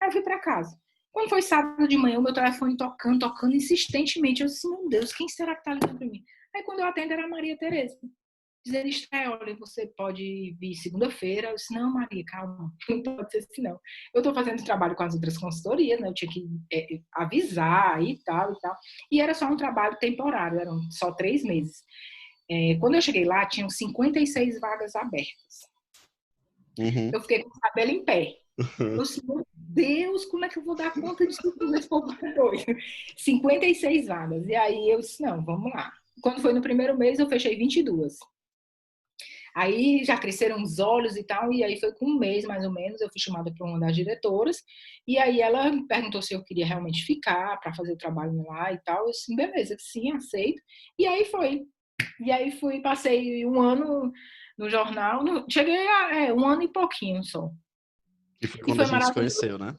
S2: Aí eu fui para casa. Quando foi sábado de manhã, o meu telefone tocando insistentemente. Eu disse, meu Deus, quem será que está ligando para mim? Aí quando eu atendo, era a Maria Tereza. Dizendo, olha, você pode vir segunda-feira. Eu disse, não, Maria, calma, não pode ser assim, não. Eu estou fazendo trabalho com as outras consultorias, né? Eu tinha que avisar e tal, e tal. E era só um trabalho temporário, eram só 3 meses. Quando eu cheguei lá, tinham 56 vagas abertas.
S1: Uhum.
S2: Eu fiquei com o cabelo em pé. Eu disse, meu Deus, como é que eu vou dar conta disso tudo? Esse povo é doido. 56 vagas. E aí eu disse, não, vamos lá. Quando foi no primeiro mês, eu fechei 22. Aí já cresceram os olhos e tal, e aí foi com um mês, mais ou menos, eu fui chamada para uma das diretoras, e aí ela perguntou se eu queria realmente ficar para fazer o trabalho lá e tal. Eu disse, beleza, sim, aceito. E aí foi. E aí passei um ano no jornal, cheguei a 1 ano e pouquinho só.
S1: E foi
S2: E
S1: quando a
S2: foi
S1: gente se
S2: maravilhoso.
S1: conheceu, né?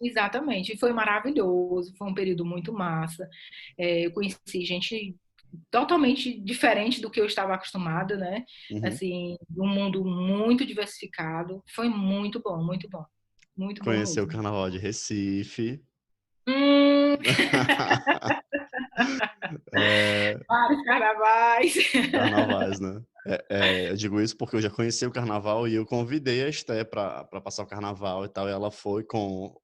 S2: Exatamente, e foi maravilhoso, foi um período muito massa. Eu conheci gente totalmente diferente do que eu estava acostumada, né?
S1: Uhum.
S2: Assim, um mundo muito diversificado. Foi muito bom, muito bom. Muito bom
S1: Conheceu o
S2: mesmo.
S1: Carnaval de Recife.
S2: Hum,
S1: É,
S2: vários carnavais.
S1: carnavais, né? Eu digo isso porque eu já conheci o carnaval e eu convidei a Esté para passar o carnaval e tal, e ela foi com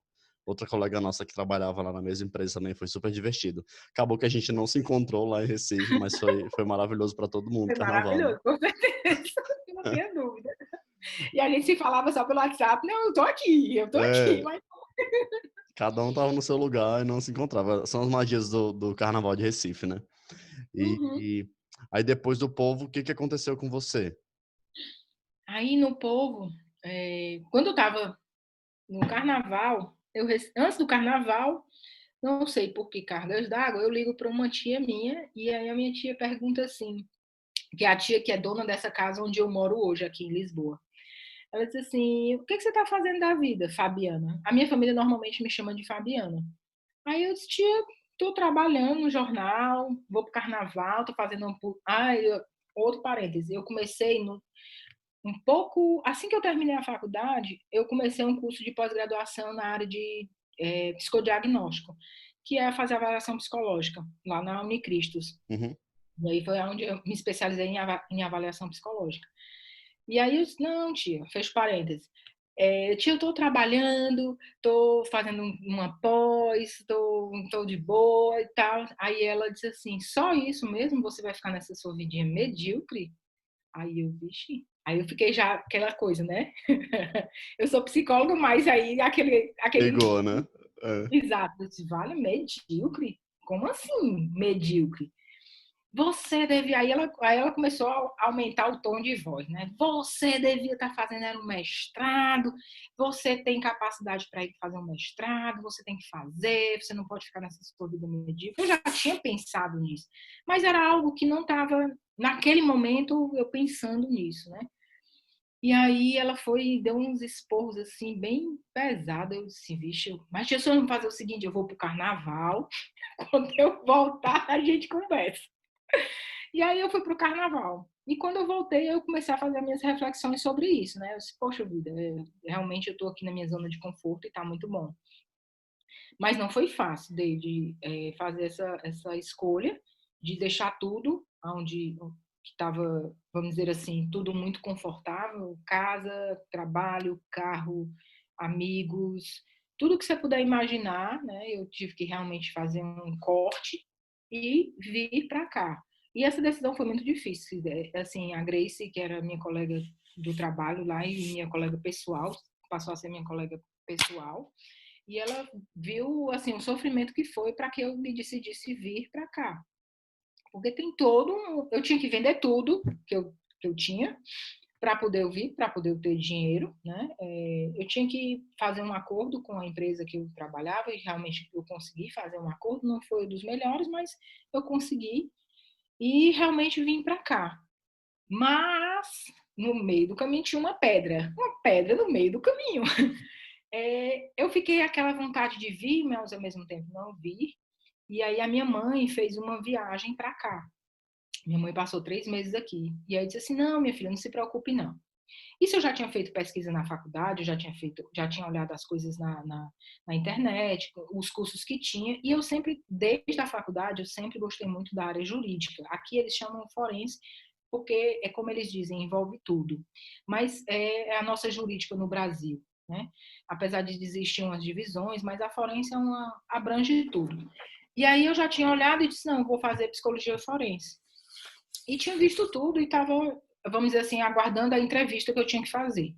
S1: outra colega nossa que trabalhava lá na mesma empresa também, foi super divertido. Acabou que a gente não se encontrou lá em Recife, mas foi maravilhoso para todo mundo o
S2: Foi
S1: carnaval, né?
S2: maravilhoso, com certeza. Não tenha dúvida. E a gente se falava só pelo WhatsApp. Não, eu tô aqui,
S1: É,
S2: mas
S1: cada um tava no seu lugar e não se encontrava. São as magias do carnaval de Recife, né?
S2: uhum.
S1: E aí depois do povo, o que que aconteceu com você?
S2: Aí no povo, quando eu estava no carnaval, antes do carnaval, não sei por que cargas d'água, eu ligo para uma tia minha e aí a minha tia pergunta assim, que é a tia que é dona dessa casa onde eu moro hoje, aqui em Lisboa. Ela disse assim, o que você está fazendo da vida, Fabiana? A minha família normalmente me chama de Fabiana. Aí eu disse, tia, estou trabalhando no jornal, vou para o carnaval, estou fazendo outro parêntese, eu comecei um pouco, assim que eu terminei a faculdade, eu comecei um curso de pós-graduação na área de psicodiagnóstico, que é fazer avaliação psicológica, lá na Unicristos.
S1: Uhum.
S2: E aí foi onde eu me especializei em avaliação psicológica. E aí eu disse, não, tia, fecho parênteses. Tia, eu estou trabalhando, estou fazendo uma pós, estou de boa e tal. Aí ela disse assim, só isso mesmo? Você vai ficar nessa sua vidinha medíocre? Aí eu, vixe. Aí eu fiquei já aquela coisa, né? Eu sou psicóloga, mas aí aquele
S1: Pegou, né? É.
S2: exato, eu disse, vale, medíocre? Como assim, medíocre? Você devia. Aí ela começou a aumentar o tom de voz, né? Você devia estar fazendo era um mestrado, você tem capacidade para ir fazer um mestrado, você tem que fazer, você não pode ficar nessa sua vida medíocre. Eu já tinha pensado nisso, mas era algo que não estava, naquele momento, eu pensando nisso, né? E aí ela foi e deu uns esporros assim, bem pesados. Eu disse, vixe, mas deixa eu fazer o seguinte: eu vou pro carnaval, quando eu voltar, a gente conversa. E aí eu fui pro carnaval. E quando eu voltei, eu comecei a fazer minhas reflexões sobre isso, né? Eu disse, poxa vida, realmente eu tô aqui na minha zona de conforto e tá muito bom. Mas não foi fácil de fazer essa escolha. de deixar tudo onde estava, vamos dizer assim, tudo muito confortável, casa, trabalho, carro, amigos, tudo que você puder imaginar, né? Eu tive que realmente fazer um corte e vir para cá. E essa decisão foi muito difícil. Assim, a Grace, que era minha colega do trabalho lá e minha colega pessoal, passou a ser minha colega pessoal, e ela viu assim o sofrimento que foi para que eu me decidisse vir para cá. Porque tem eu tinha que vender tudo que eu tinha para poder vir, para poder ter dinheiro, né? Eu tinha que fazer um acordo com a empresa que eu trabalhava e realmente eu consegui fazer um acordo, não foi dos melhores, mas eu consegui e realmente vim para cá. Mas no meio do caminho tinha uma pedra no meio do caminho. Eu fiquei aquela vontade de vir, mas ao mesmo tempo não vir. E aí a minha mãe fez uma viagem para cá. Minha mãe passou 3 meses aqui. E aí eu disse assim, não, minha filha, não se preocupe, não. Isso eu já tinha feito pesquisa na faculdade, eu já tinha olhado as coisas na internet, os cursos que tinha, e eu sempre, desde a faculdade, eu sempre gostei muito da área jurídica. Aqui eles chamam forense, porque é como eles dizem, envolve tudo. Mas é a nossa jurídica no Brasil, né? Apesar de existir umas divisões, mas a forense abrange tudo. E aí eu já tinha olhado e disse, não, eu vou fazer psicologia forense. E tinha visto tudo e estava, vamos dizer assim, aguardando a entrevista que eu tinha que fazer.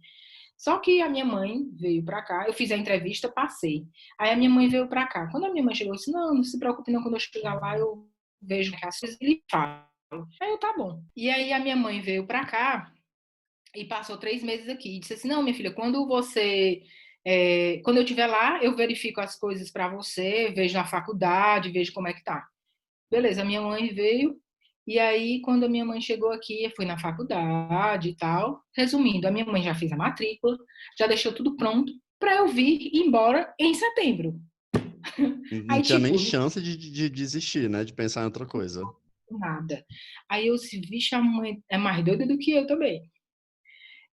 S2: Só que a minha mãe veio para cá, eu fiz a entrevista, passei. Aí a minha mãe veio para cá. Quando a minha mãe chegou, eu disse, não, não se preocupe não, quando eu chegar lá eu vejo que as coisas e falo. Aí eu, tá bom. E aí a minha mãe veio para cá e passou 3 meses aqui. E disse assim, não, minha filha, quando eu estiver lá, eu verifico as coisas para você, vejo na faculdade, vejo como é que tá. Beleza, a minha mãe veio, e aí, quando a minha mãe chegou aqui, eu fui na faculdade e tal. Resumindo, a minha mãe já fez a matrícula, já deixou tudo pronto para eu vir embora em setembro.
S1: Não
S2: Aí,
S1: tinha nem
S2: tipo,
S1: chance de desistir, né? De pensar em outra coisa.
S2: nada. Aí eu se vixe, a mãe é mais doida do que eu também.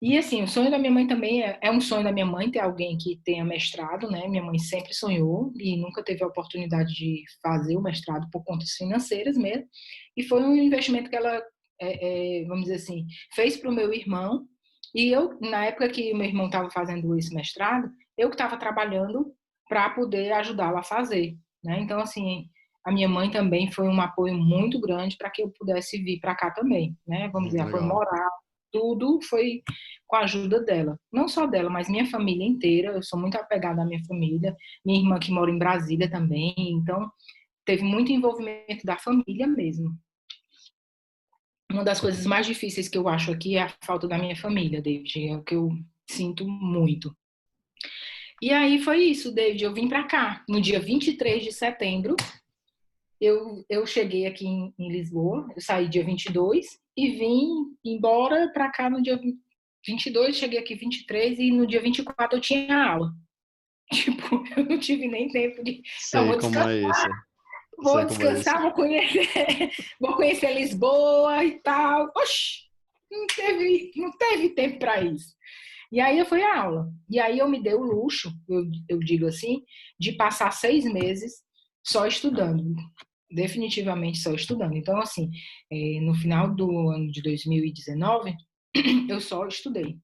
S2: E assim, o sonho da minha mãe também é um sonho da minha mãe ter alguém que tenha mestrado, né? Minha mãe sempre sonhou e nunca teve a oportunidade de fazer o mestrado por contas financeiras mesmo. E foi um investimento que ela, vamos dizer assim, fez para o meu irmão. E eu, na época que meu irmão estava fazendo esse mestrado, eu que estava trabalhando para poder ajudá-lo a fazer, né? Então, assim, a minha mãe também foi um apoio muito grande para que eu pudesse vir para cá também, né? Vamos dizer, apoio
S1: Legal.
S2: moral, tudo foi com a ajuda dela. Não só dela, mas minha família inteira. Eu sou muito apegada à minha família. Minha irmã que mora em Brasília também. Então, teve muito envolvimento da família mesmo. Uma das coisas mais difíceis que eu acho aqui é a falta da minha família, David. É o que eu sinto muito. E aí foi isso, David. Eu vim para cá no dia 23 de setembro. Eu cheguei aqui em Lisboa. Eu saí dia 22 e vim embora para cá no dia 22, cheguei aqui 23 e no dia 24 eu tinha aula. Tipo, eu não tive nem tempo de. Não,
S1: Sei como é isso.
S2: vou
S1: Sei como é isso.
S2: descansar, vou conhecer Lisboa e tal. Oxi, não teve tempo para isso. E aí eu fui à aula. E aí eu me dei o luxo, eu digo assim, de passar 6 meses só estudando. Definitivamente só estudando. Então, assim, no final do ano de 2019, eu só estudei.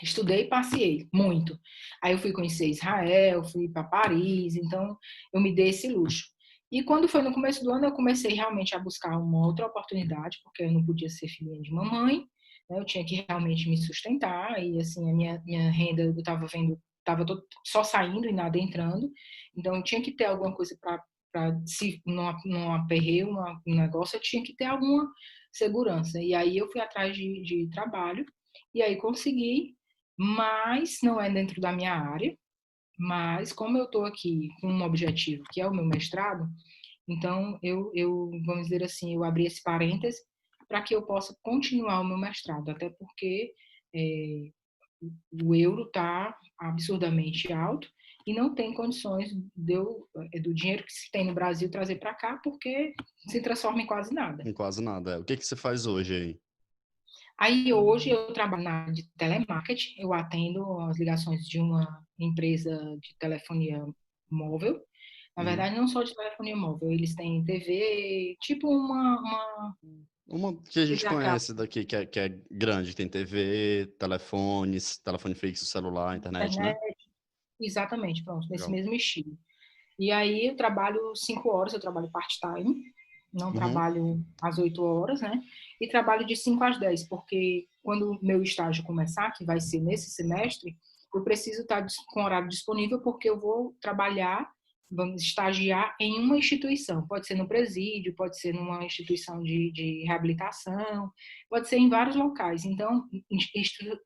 S2: Estudei e passei muito. Aí eu fui conhecer Israel, fui para Paris, então eu me dei esse luxo. E quando foi no começo do ano, eu comecei realmente a buscar uma outra oportunidade, porque eu não podia ser filhinha de mamãe, né? Eu tinha que realmente me sustentar, e assim, a minha renda, eu estava vendo, estava só saindo e nada entrando, então eu tinha que ter alguma coisa para se não aperreio um negócio, eu tinha que ter alguma segurança. E aí eu fui atrás de trabalho, e aí consegui, mas não é dentro da minha área. Mas como eu estou aqui com um objetivo, que é o meu mestrado, então vamos dizer assim, eu abri esse parêntese para que eu possa continuar o meu mestrado, até porque é, o euro está absurdamente alto e não tem condições do dinheiro que se tem no Brasil trazer para cá, porque se transforma em quase nada.
S1: Em quase nada. O que que você faz hoje aí?
S2: Aí hoje eu trabalho na área de telemarketing, eu atendo as ligações de uma empresa de telefonia móvel. Na verdade, não só de telefonia móvel, eles têm TV, tipo
S1: Uma que a gente
S2: TV a cabo,
S1: conhece daqui, que é grande, tem TV, telefones, telefone fixo, celular, internet, né?
S2: internet, exatamente, pronto, nesse
S1: Legal.
S2: mesmo estilo. E aí eu trabalho 5 horas, eu trabalho part-time, não
S1: Uhum,
S2: trabalho às 8 horas, né? E trabalho de 5 às 10, porque quando o meu estágio começar, que vai ser nesse semestre, eu preciso estar com horário disponível, porque eu vou trabalhar, vamos estagiar em uma instituição. Pode ser no presídio, pode ser numa instituição de reabilitação, pode ser em vários locais. Então,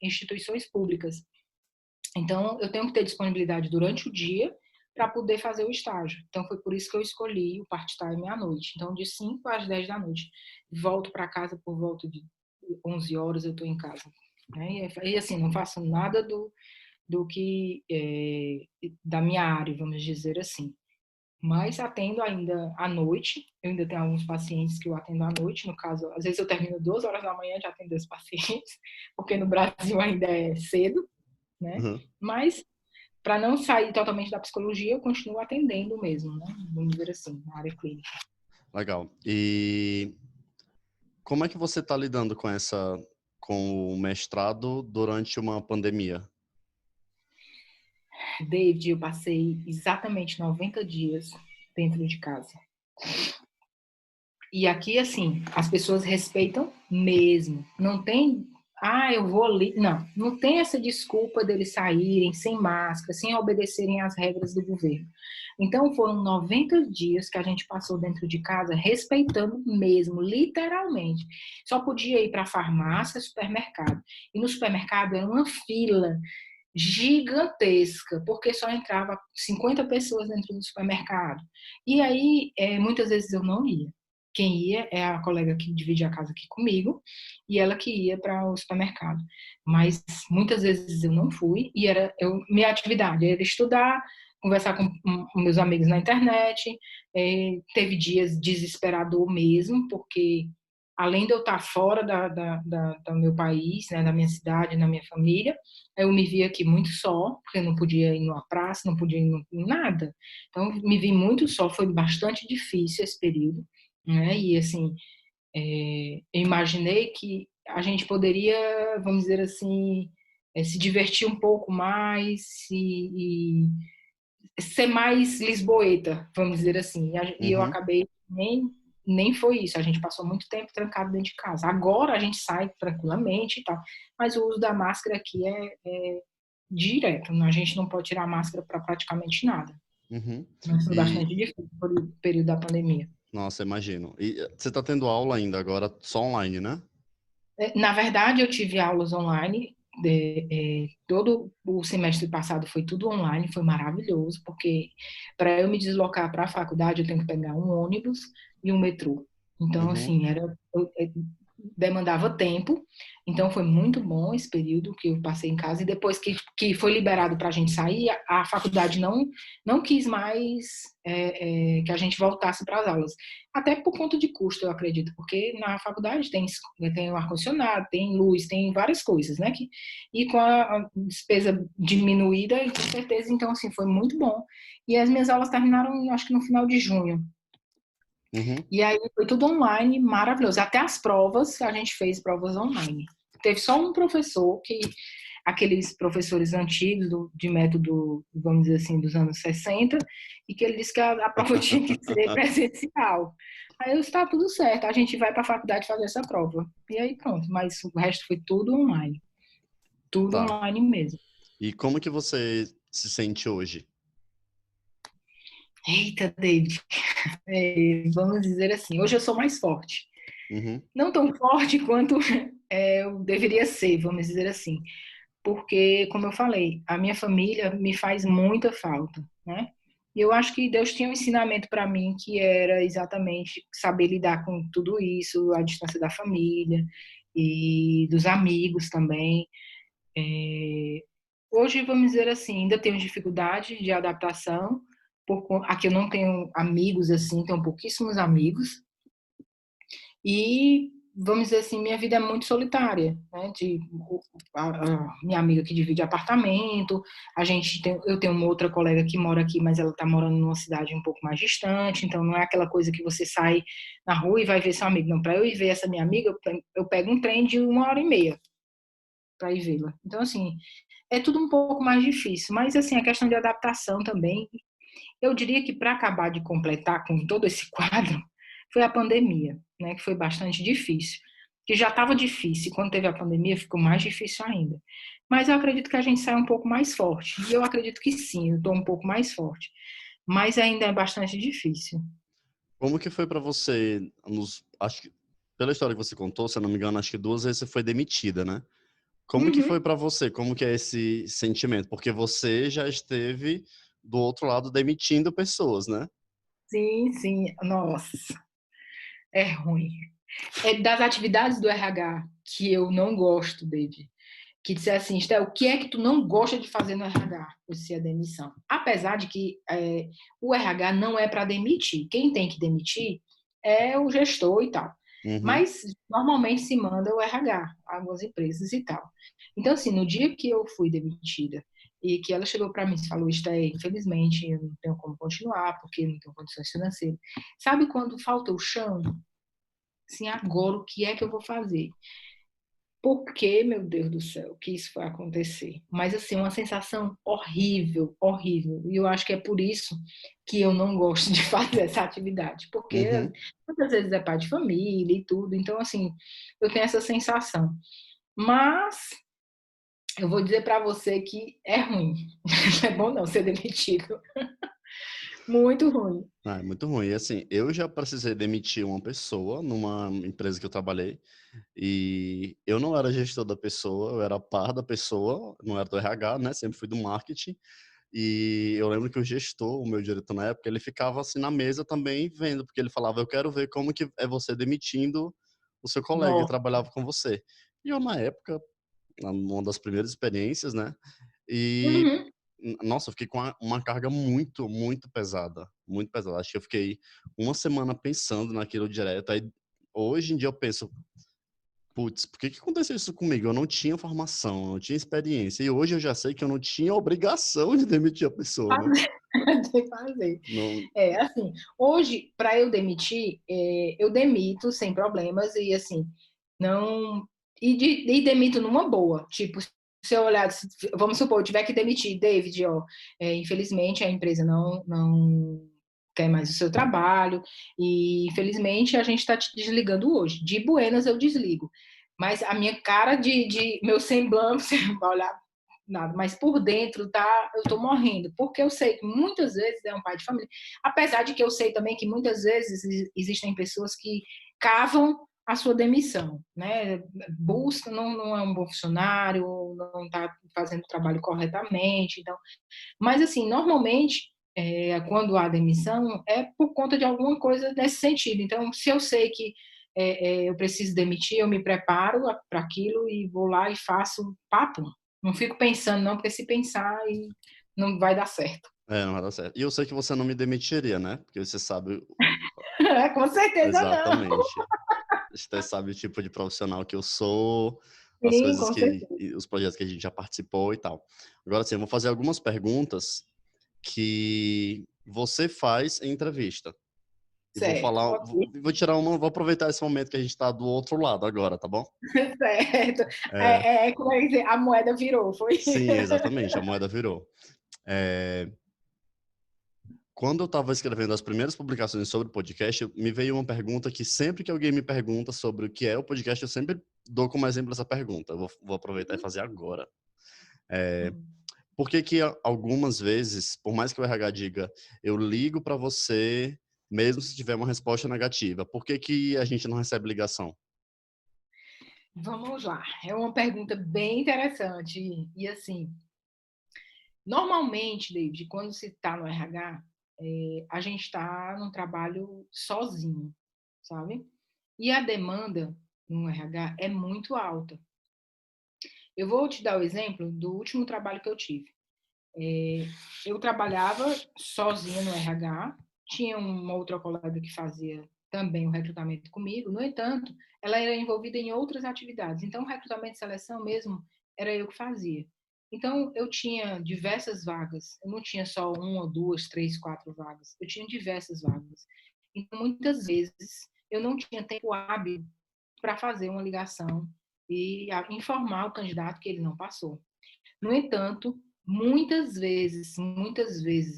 S2: instituições públicas. Então, eu tenho que ter disponibilidade durante o dia para poder fazer o estágio. Então, foi por isso que eu escolhi o part-time à noite. Então, de 5 às 10 da noite. Volto para casa por volta de 11 horas, eu estou em casa. Né? E assim, não faço nada do que da minha área, vamos dizer assim. Mas atendo ainda à noite. Eu ainda tenho alguns pacientes que eu atendo à noite. No caso, às vezes eu termino 2 horas da manhã de atender os pacientes, porque no Brasil ainda é cedo, né?
S1: uhum.
S2: Mas para não sair totalmente da psicologia, eu continuo atendendo mesmo, né? Vamos dizer assim, na área clínica.
S1: Legal. E como é que você está lidando com o mestrado durante uma pandemia?
S2: David, eu passei exatamente 90 dias dentro de casa. E aqui, assim, as pessoas respeitam mesmo. Não tem, eu vou ali. Não, não tem essa desculpa deles saírem sem máscara, sem obedecerem às regras do governo. Então, foram 90 dias que a gente passou dentro de casa, respeitando mesmo, literalmente. Só podia ir para a farmácia, supermercado. E no supermercado era uma fila gigantesca, porque só entrava 50 pessoas dentro do supermercado. E aí, muitas vezes eu não ia. Quem ia é a colega que divide a casa aqui comigo, e ela que ia para o supermercado. Mas muitas vezes eu não fui, e minha atividade era estudar, conversar com meus amigos na internet. Teve dias desesperador mesmo, porque além de eu estar fora do meu país, né, da minha cidade, da minha família, eu me vi aqui muito só, porque eu não podia ir numa praça, não podia ir em nada. Então, me vi muito só, foi bastante difícil esse período, né? E, assim, eu imaginei que a gente poderia, vamos dizer assim, se divertir um pouco mais e ser mais lisboeta, vamos dizer assim. E eu
S1: Uhum.
S2: acabei nem foi isso. A gente passou muito tempo trancado dentro de casa. Agora a gente sai tranquilamente e tal, mas o uso da máscara aqui é direto. A gente não pode tirar a máscara para praticamente nada.
S1: Uhum.
S2: Mas foi
S1: E,
S2: bastante difícil por o período da pandemia.
S1: nossa, imagino. E você está tendo aula ainda agora, só online, né?
S2: Na verdade, eu tive aulas online. Todo o semestre passado foi tudo online, foi maravilhoso, porque para eu me deslocar para a faculdade eu tenho que pegar um ônibus e um metrô. Então,
S1: Uhum.
S2: assim, demandava tempo. Então, foi muito bom esse período que eu passei em casa. E depois que foi liberado para a gente sair, a faculdade não quis mais que a gente voltasse para as aulas. Até por conta de custo, eu acredito, porque na faculdade tem o ar-condicionado, tem luz, tem várias coisas, né? E com a despesa diminuída, com certeza, então, assim, foi muito bom. E as minhas aulas terminaram, acho que no final de junho.
S1: Uhum.
S2: E aí foi tudo online, maravilhoso. Até as provas, a gente fez provas online. Teve só um professor aqueles professores antigos de método, vamos dizer assim, dos anos 60, e que ele disse que a prova tinha que ser presencial. Aí eu disse, tá tudo certo, a gente vai para a faculdade fazer essa prova. E aí pronto, mas o resto foi tudo online. Tudo
S1: Tá.
S2: online mesmo.
S1: E como que você se sente hoje?
S2: Eita, David, vamos dizer assim, hoje eu sou mais forte.
S1: Uhum.
S2: Não tão forte quanto eu deveria ser, vamos dizer assim. Porque, como eu falei, a minha família me faz muita falta, né? E eu acho que Deus tinha um ensinamento para mim que era exatamente saber lidar com tudo isso, a distância da família e dos amigos também. Hoje, vamos dizer assim, ainda tenho dificuldade de adaptação, aqui eu não tenho amigos assim, tenho pouquíssimos amigos, e vamos dizer assim, minha vida é muito solitária, né? Minha amiga que divide apartamento, eu tenho uma outra colega que mora aqui, mas ela está morando numa cidade um pouco mais distante, então não é aquela coisa que você sai na rua e vai ver seu amigo. Não, para eu ir ver essa minha amiga, eu pego um trem de 1 hora e meia para ir vê-la. Então, assim, é tudo um pouco mais difícil, mas assim, a questão de adaptação também, eu diria que para acabar de completar com todo esse quadro, foi a pandemia, né, que foi bastante difícil. Que já estava difícil, e quando teve a pandemia ficou mais difícil ainda. Mas eu acredito que a gente sai um pouco mais forte. E eu acredito que sim, eu estou um pouco mais forte. Mas ainda é bastante difícil.
S1: Como que foi para você, acho que, pela história que você contou, se eu não me engano, acho que 2 vezes você foi demitida, né? Como que foi
S2: Uhum.
S1: para você? Como que é esse sentimento? Porque você já esteve do outro lado demitindo pessoas, né?
S2: Sim, sim. Nossa, é ruim. É das atividades do RH que eu não gosto, David. Que disse assim, Estel, o que é que tu não gosta de fazer no RH? Eu disse a demissão. Apesar de que o RH não é para demitir. Quem tem que demitir é o gestor e tal.
S1: Uhum.
S2: Mas normalmente se manda o RH, algumas empresas e tal. Então, assim, no dia que eu fui demitida e que ela chegou para mim e falou, Estel, infelizmente eu não tenho como continuar porque não tenho condições financeiras. Sabe quando falta o chão? Assim, agora o que é que eu vou fazer? Por que, meu Deus do céu, que isso vai acontecer? Mas, assim, uma sensação horrível, horrível. E eu acho que é por isso que eu não gosto de fazer essa atividade. Porque
S1: Uhum.
S2: muitas vezes é pai de família e tudo. Então, assim, eu tenho essa sensação. Mas eu vou dizer para você que é ruim. Não é bom não ser demitido. Muito ruim.
S1: Ah, é muito ruim. E assim, eu já precisei demitir uma pessoa numa empresa que eu trabalhei e eu não era gestor da pessoa, eu era par da pessoa, não era do RH, né? Sempre fui do marketing. E eu lembro que o gestor, o meu diretor na época, ele ficava assim na mesa também vendo, porque ele falava, eu quero ver como que é você demitindo o seu colega que
S2: Nossa.
S1: trabalhava com você. E eu, na época, uma das primeiras experiências, né? E,
S2: Uhum.
S1: nossa, eu fiquei com uma carga muito, muito pesada. Muito pesada. Acho que eu fiquei uma semana pensando naquilo direto. Aí, hoje em dia eu penso, putz, por que que aconteceu isso comigo? Eu não tinha formação, eu não tinha experiência. E hoje eu já sei que eu não tinha obrigação de demitir a pessoa, né?
S2: Fazer. De fazer.
S1: Não...
S2: Assim, hoje, para eu demitir, eu demito sem problemas e, assim, não... E demito numa boa. Tipo, se eu olhar, vamos supor, eu tiver que demitir, David, ó, infelizmente a empresa não quer mais o seu trabalho e, infelizmente, a gente está te desligando hoje. De buenas eu desligo. Mas a minha cara meu semblante, você vai olhar nada, mas por dentro tá, eu tô morrendo, porque eu sei que muitas vezes é um pai de família, apesar de que eu sei também que muitas vezes existem pessoas que cavam a sua demissão, né? Busca, não é um bom funcionário, não está fazendo o trabalho corretamente, então, mas assim, normalmente quando há demissão é por conta de alguma coisa nesse sentido. Então, se eu sei que eu preciso demitir, eu me preparo para aquilo e vou lá e faço papo. Não fico pensando, não, porque se pensar não vai dar certo.
S1: É, não vai dar certo. E eu sei que você não me demitiria, né? Porque você sabe
S2: Com certeza não.
S1: exatamente. Você sabe o tipo de profissional que eu sou, as
S2: Sim,
S1: coisas
S2: com certeza.
S1: os projetos que a gente já participou e tal. Agora sim, eu vou fazer algumas perguntas que você faz em entrevista. E vou
S2: Certo,
S1: falar,
S2: ok.
S1: vou tirar uma, vou aproveitar esse momento que a gente está do outro lado agora, tá bom?
S2: Certo.
S1: É,
S2: Como é que dizer? A moeda virou, foi?
S1: sim, exatamente, a moeda virou. É, quando eu estava escrevendo as primeiras publicações sobre o podcast, me veio uma pergunta que sempre que alguém me pergunta sobre o que é o podcast, eu sempre dou como exemplo essa pergunta. Eu vou aproveitar e fazer agora. Por que que algumas vezes, por mais que o RH diga, eu ligo para você, mesmo se tiver uma resposta negativa, por que que a gente não recebe ligação?
S2: Vamos lá. É uma pergunta bem interessante. E assim, normalmente, David, quando se está no RH, a gente está num trabalho sozinho, sabe? E a demanda no RH é muito alta. Eu vou te dar o exemplo do último trabalho que eu tive. Eu trabalhava sozinha no RH, tinha uma outra colega que fazia também o recrutamento comigo. No entanto, ela era envolvida em outras atividades. Então, o recrutamento e seleção mesmo era eu que fazia. Então, eu tinha diversas vagas. Eu não tinha só uma, duas, três, quatro vagas. Eu tinha diversas vagas. Então, muitas vezes, eu não tinha tempo hábil para fazer uma ligação e informar o candidato que ele não passou. No entanto, muitas vezes,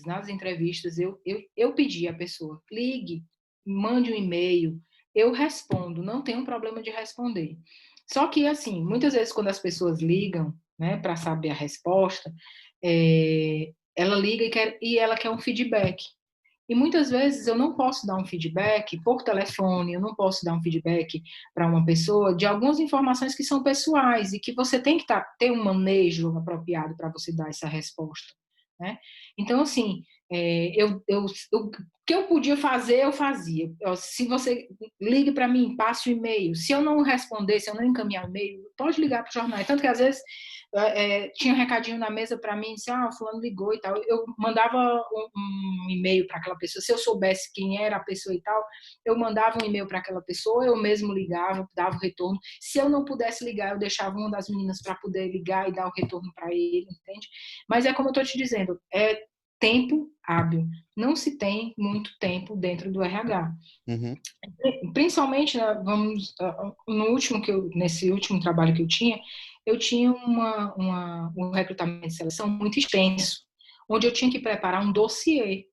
S2: nas entrevistas, eu pedi à pessoa, ligue, mande um e-mail, eu respondo, não tenho problema de responder. Só que, assim, muitas vezes quando as pessoas ligam, né, para saber a resposta, ela liga e ela quer um feedback. E muitas vezes eu não posso dar um feedback por telefone, eu não posso dar um feedback para uma pessoa de algumas informações que são pessoais e que você tem que ter um manejo apropriado para você dar essa resposta, né? Então, assim, o que eu podia fazer, eu fazia. Se você ligue para mim, passe o e-mail. Se eu não responder, se eu não encaminhar o e-mail, pode ligar para o jornal. Tanto que, às vezes, tinha um recadinho na mesa para mim, disse, o fulano ligou e tal. Eu mandava um e-mail para aquela pessoa, se eu soubesse quem era a pessoa e tal, eu mandava um e-mail para aquela pessoa, eu mesmo ligava, dava o retorno. Se eu não pudesse ligar, eu deixava uma das meninas para poder ligar e dar o retorno para ele, entende? Mas é como eu estou te dizendo, é tempo hábil. Não se tem muito tempo dentro do RH.
S1: Uhum.
S2: Principalmente, né, nesse último trabalho que eu tinha um recrutamento de seleção muito extenso, onde eu tinha que preparar um dossiê.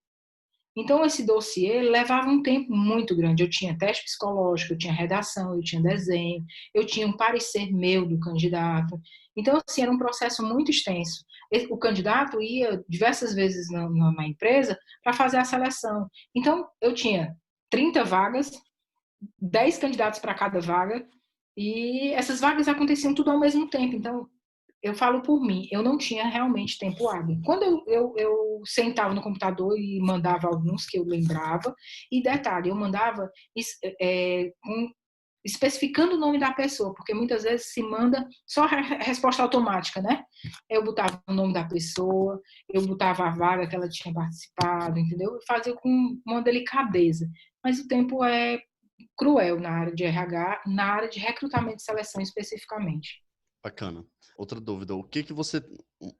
S2: Então, esse dossiê levava um tempo muito grande. Eu tinha teste psicológico, eu tinha redação, eu tinha desenho, eu tinha um parecer meu do candidato. Então, assim, era um processo muito extenso. O candidato ia diversas vezes na empresa para fazer a seleção. Então, eu tinha 30 vagas, 10 candidatos para cada vaga, e essas vagas aconteciam tudo ao mesmo tempo. Então, eu falo por mim, eu não tinha realmente tempo hábil. Quando eu sentava no computador e mandava alguns que eu lembrava, e detalhe, eu mandava especificando o nome da pessoa, porque muitas vezes se manda só a resposta automática, né? Eu botava o nome da pessoa, eu botava a vaga que ela tinha participado, entendeu? Eu fazia com uma delicadeza. Mas o tempo é cruel na área de RH, na área de recrutamento e seleção especificamente.
S1: Bacana. Outra dúvida, o que que você...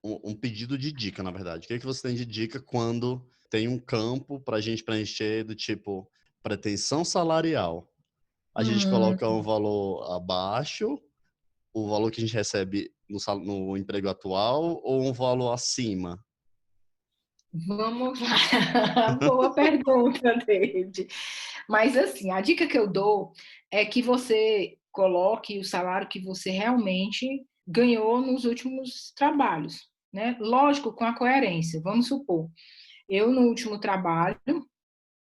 S1: Um pedido de dica, na verdade. O que que você tem de dica quando tem um campo para a gente preencher do tipo pretensão salarial? A gente coloca um valor abaixo, o valor que a gente recebe no emprego atual, ou um valor acima?
S2: Vamos lá. Boa pergunta, David. Mas assim, a dica que eu dou é que você coloque o salário que você realmente ganhou nos últimos trabalhos, né? Lógico, com a coerência. Vamos supor, eu no último trabalho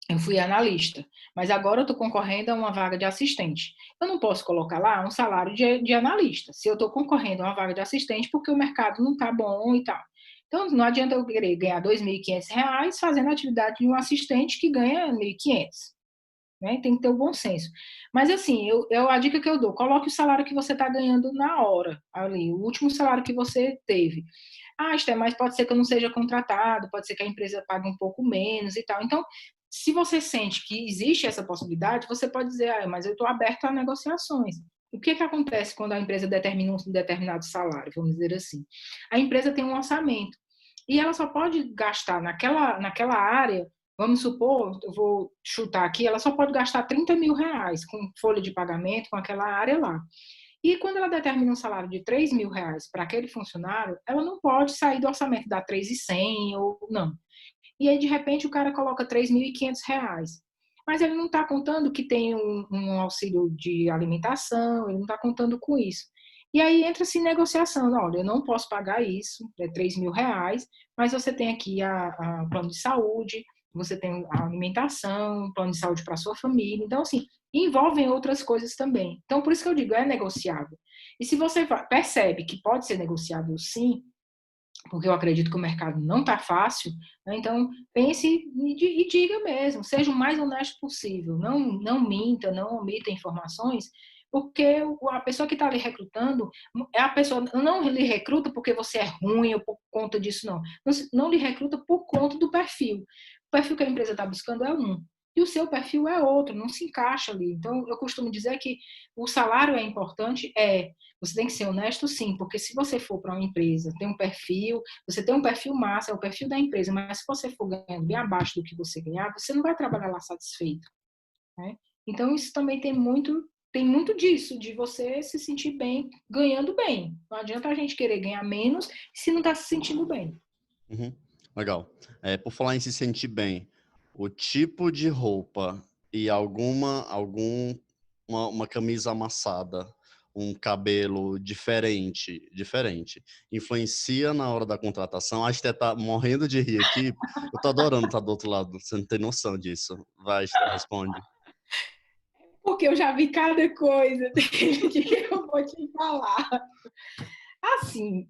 S2: eu fui analista, mas agora eu estou concorrendo a uma vaga de assistente. Eu não posso colocar lá um salário de analista, se eu estou concorrendo a uma vaga de assistente porque o mercado não está bom e tal. Então, não adianta eu querer ganhar R$ 2.500 fazendo a atividade de um assistente que ganha 1.500, né? Tem que ter o bom senso. Mas, assim, a dica que eu dou, coloque o salário que você está ganhando na hora, ali, o último salário que você teve. Esther, mas pode ser que eu não seja contratado, pode ser que a empresa pague um pouco menos e tal. Então, se você sente que existe essa possibilidade, você pode dizer, mas eu estou aberto a negociações. O que acontece quando a empresa determina um determinado salário, vamos dizer assim? A empresa tem um orçamento e ela só pode gastar naquela área, vamos supor, eu vou chutar aqui, ela só pode gastar R$ 30.000 com folha de pagamento, com aquela área lá. E quando ela determina um salário de R$ 3.000 para aquele funcionário, ela não pode sair do orçamento da 3.100 ou não. E aí, de repente, o cara coloca R$ 3.500. Mas ele não está contando que tem um auxílio de alimentação, ele não está contando com isso. E aí entra-se em negociação. Olha, eu não posso pagar isso, é R$ 3.000, mas você tem aqui a plano de saúde, você tem a alimentação, plano de saúde para sua família. Então, assim, envolvem outras coisas também. Então, por isso que eu digo, é negociável. E se você percebe que pode ser negociável sim, porque eu acredito que o mercado não está fácil, né? Então pense e diga mesmo, seja o mais honesto possível, não minta, não omita informações, porque a pessoa que está lhe recrutando, a pessoa não lhe recruta porque você é ruim ou por conta disso, não. Não lhe recruta por conta do perfil. O perfil que a empresa está buscando é um. e o seu perfil é outro, não se encaixa ali. Então, eu costumo dizer que o salário é importante, você tem que ser honesto, sim, porque se você for para uma empresa, você tem um perfil massa, é o perfil da empresa, mas se você for ganhando bem abaixo do que você ganhar, você não vai trabalhar lá satisfeito, né? Então, isso também tem muito disso, de você se sentir bem, ganhando bem. Não adianta a gente querer ganhar menos se não está se sentindo bem.
S1: Uhum. Legal. Por falar em se sentir bem, o tipo de roupa e uma camisa amassada, um cabelo diferente, influencia na hora da contratação? A Esté tá morrendo de rir aqui. Eu tô adorando estar do outro lado. Você não tem noção disso. Vai, Esté, responde.
S2: Porque eu já vi cada coisa que eu vou te falar. Assim,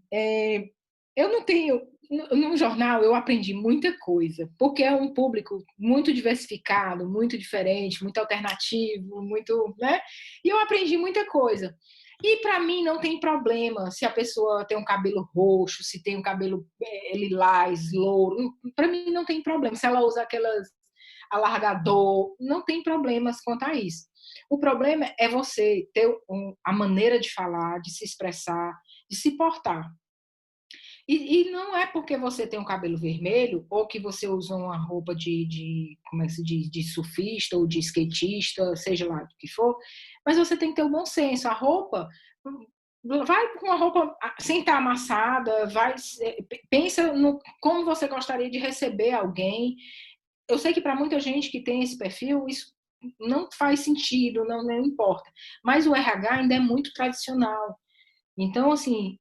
S2: eu não tenho. No jornal eu aprendi muita coisa, porque é um público muito diversificado, muito diferente, muito alternativo, muito, né? E eu aprendi muita coisa. E para mim não tem problema se a pessoa tem um cabelo roxo, se tem um cabelo lilás, louro. Para mim não tem problema. Se ela usa aquelas alargador, não tem problemas quanto a isso. O problema é você ter a maneira de falar, de se expressar, de se portar. E não é porque você tem um cabelo vermelho ou que você usa uma roupa como é que se diz, de surfista ou de skatista, seja lá do que for, mas você tem que ter o bom senso. A roupa, vai com uma roupa sem estar amassada, pensa no como você gostaria de receber alguém. Eu sei que para muita gente que tem esse perfil, isso não faz sentido, não importa. Mas o RH ainda é muito tradicional. Então, assim,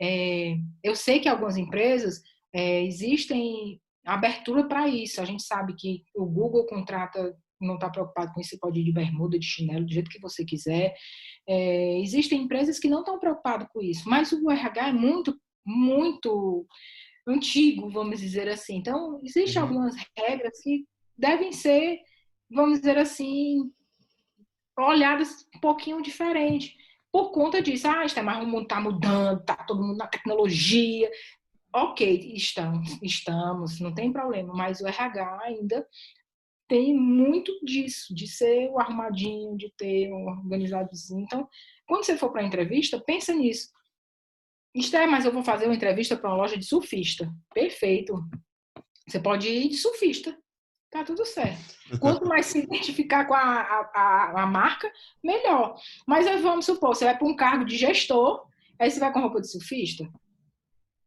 S2: eu sei que algumas empresas existem abertura para isso. A gente sabe que o Google contrata, não está preocupado com isso, você pode ir de bermuda, de chinelo, do jeito que você quiser. Existem empresas que não estão preocupadas com isso, mas o RH é muito, muito antigo, vamos dizer assim. Então, existem
S1: Uhum.
S2: algumas regras que devem ser, vamos dizer assim, olhadas um pouquinho diferente. Por conta disso, mas o mundo está mudando, está todo mundo na tecnologia. Ok, estamos, não tem problema, mas o RH ainda tem muito disso, de ser o arrumadinho, de ter um organizadozinho. Então, quando você for para a entrevista, pensa nisso. Mas eu vou fazer uma entrevista para uma loja de surfista. Perfeito. Você pode ir de surfista. Tá tudo certo. Quanto mais se identificar com a marca, melhor. Mas vamos supor, você vai para um cargo de gestor, aí você vai com roupa de surfista.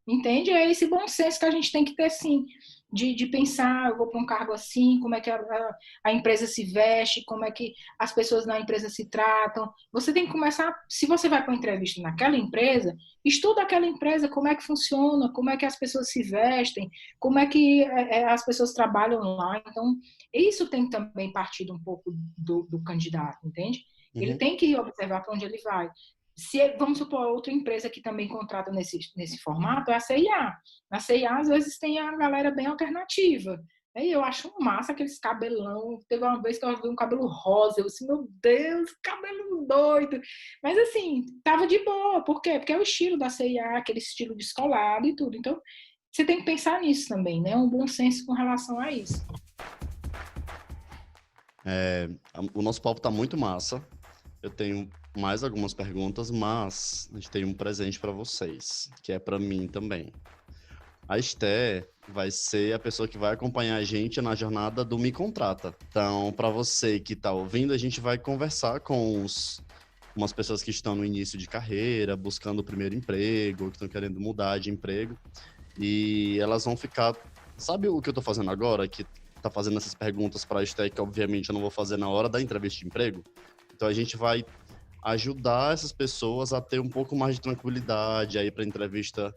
S2: Entende? É esse bom senso que a gente tem que ter, sim, de pensar, eu vou para um cargo assim, como é que a empresa se veste, como é que as pessoas na empresa se tratam. Você tem que começar, se você vai para uma entrevista naquela empresa, estuda aquela empresa, como é que funciona, como é que as pessoas se vestem, como é que as pessoas trabalham lá. Então, isso tem que também partir um pouco do candidato, entende? Ele
S1: Uhum.
S2: tem que observar para onde ele vai. Vamos supor, outra empresa que também contrata nesse formato é a CIA. Na CIA, às vezes, tem a galera bem alternativa. Aí eu acho massa aqueles cabelão. Teve uma vez que eu vi um cabelo rosa. Eu disse, meu Deus, cabelo doido. Mas assim, tava de boa. Por quê? Porque é o estilo da CIA, aquele estilo descolado e tudo. Então, você tem que pensar nisso também, né? Um bom senso com relação a isso.
S1: O nosso papo tá muito massa. Eu tenho mais algumas perguntas, mas a gente tem um presente para vocês, que é para mim também. A Esté vai ser a pessoa que vai acompanhar a gente na jornada do Me Contrata. Então, para você que está ouvindo, a gente vai conversar com umas pessoas que estão no início de carreira, buscando o primeiro emprego, que estão querendo mudar de emprego. E elas vão ficar... Sabe o que eu estou fazendo agora? Que tá fazendo essas perguntas para a Esté, que obviamente eu não vou fazer na hora da entrevista de emprego. Então, a gente vai ajudar essas pessoas a ter um pouco mais de tranquilidade aí para entrevista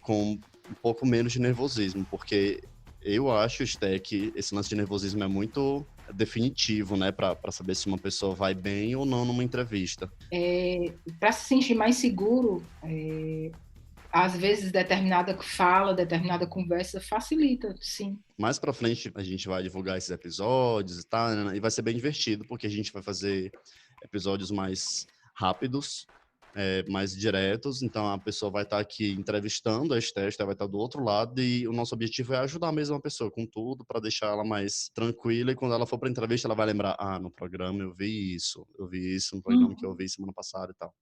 S1: com um pouco menos de nervosismo, porque eu acho, Sté, que esse lance de nervosismo é muito definitivo, né, para saber se uma pessoa vai bem ou não numa entrevista.
S2: Para se sentir mais seguro, às vezes determinada fala, determinada conversa facilita, sim.
S1: Mais para frente a gente vai divulgar esses episódios e tal, né, e vai ser bem divertido, porque a gente vai fazer episódios mais rápidos mais diretos, então a pessoa vai estar aqui entrevistando a Esté vai estar do outro lado e o nosso objetivo é ajudar mesmo a pessoa com tudo para deixar ela mais tranquila e quando ela for para a entrevista ela vai lembrar, no programa eu vi isso no programa que eu
S2: Uhum.
S1: vi semana passada e tal.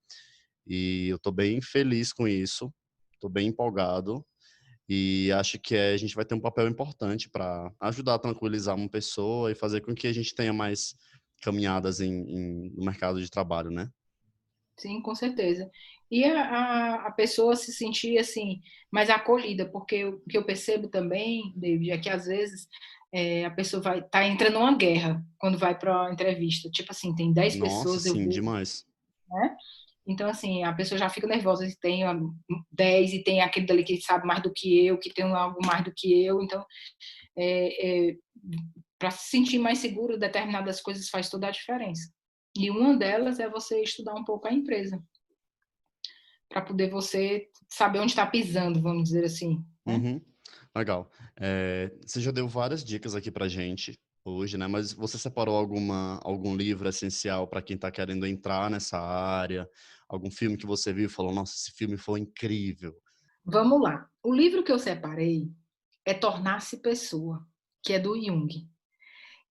S1: E eu tô bem feliz com isso, tô bem empolgado e acho que a gente vai ter um papel importante para ajudar a tranquilizar uma pessoa e fazer com que a gente tenha mais caminhadas no mercado de trabalho, né?
S2: Sim, com certeza. E a pessoa se sentir assim, mais acolhida, porque o que eu percebo também, David, é que às vezes a pessoa vai tá entrando numa guerra quando vai para a entrevista. Tipo assim, tem 10
S1: Nossa,
S2: pessoas, eu
S1: sim,
S2: vejo,
S1: demais.
S2: né? Então, assim, a pessoa já fica nervosa se tem 10 e tem aquele dali que sabe mais do que eu, que tem algo mais do que eu. Então, para se sentir mais seguro, determinadas coisas faz toda a diferença. E uma delas é você estudar um pouco a empresa para poder você saber onde está pisando, vamos dizer assim, né?
S1: Uhum. Legal. Você já deu várias dicas aqui pra gente hoje, né? Mas você separou algum livro essencial para quem tá querendo entrar nessa área? Algum filme que você viu e falou, nossa, esse filme foi incrível.
S2: Vamos lá. O livro que eu separei é Tornar-se Pessoa, que é do Jung.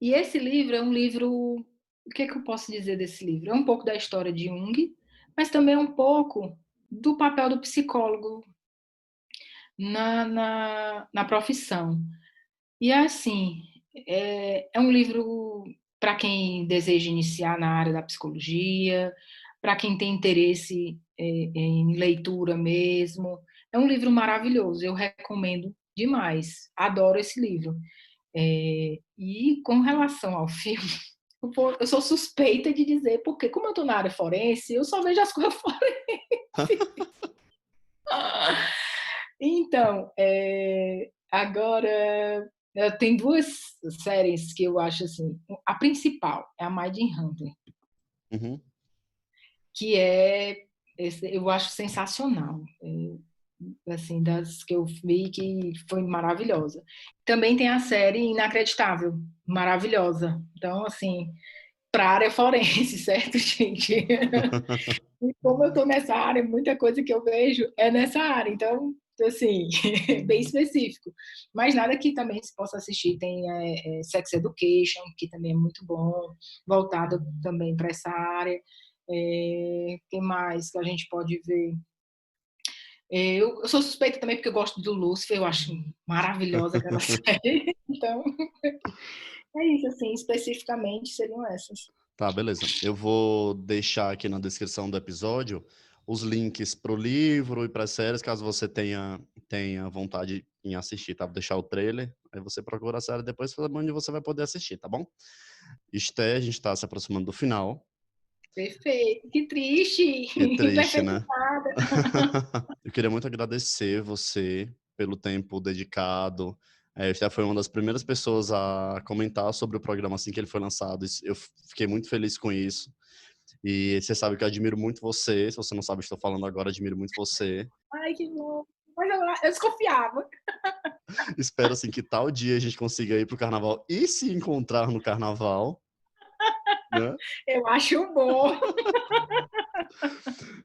S2: E esse livro é um livro. O que é que eu posso dizer desse livro? É um pouco da história de Jung, mas também é um pouco do papel do psicólogo na profissão. E assim, é um livro para quem deseja iniciar na área da psicologia, para quem tem interesse em leitura mesmo. É um livro maravilhoso, eu recomendo demais. Adoro esse livro. E com relação ao filme, eu sou suspeita de dizer, porque como eu estou na área forense, eu só vejo as coisas forenses. Então, agora tem duas séries que eu acho assim. A principal é a Mindhunter,
S1: Uhum.
S2: que eu acho sensacional. Assim, das que eu vi que foi maravilhosa. Também tem a série Inacreditável, maravilhosa. Então, assim, para a área forense, certo, gente? E como eu estou nessa área, muita coisa que eu vejo é nessa área. Então, assim, bem específico. Mas nada que também se possa assistir. Tem Sex Education, que também é muito bom, voltado também para essa área. Que mais que a gente pode ver? Eu sou suspeita também porque eu gosto do Lúcifer, eu acho maravilhosa aquela série. Então, é isso, assim, especificamente seriam essas.
S1: Tá, beleza. Eu vou deixar aqui na descrição do episódio os links pro livro e para séries, caso você tenha vontade em assistir, tá? Vou deixar o trailer, aí você procura a série depois, onde você vai poder assistir, tá bom? Esté, a gente está se aproximando do final.
S2: Perfeito, que triste,
S1: Que triste,
S2: perfeito
S1: né?
S2: nada.
S1: Eu queria muito agradecer você pelo tempo dedicado. Você foi uma das primeiras pessoas a comentar sobre o programa assim que ele foi lançado. Eu fiquei muito feliz com isso. E você sabe que eu admiro muito você. Se você não sabe, estou falando agora, admiro muito você.
S2: Ai, que bom. Mas eu desconfiava.
S1: Espero assim que tal dia a gente consiga ir pro carnaval e se encontrar no carnaval, né?
S2: Eu acho bom.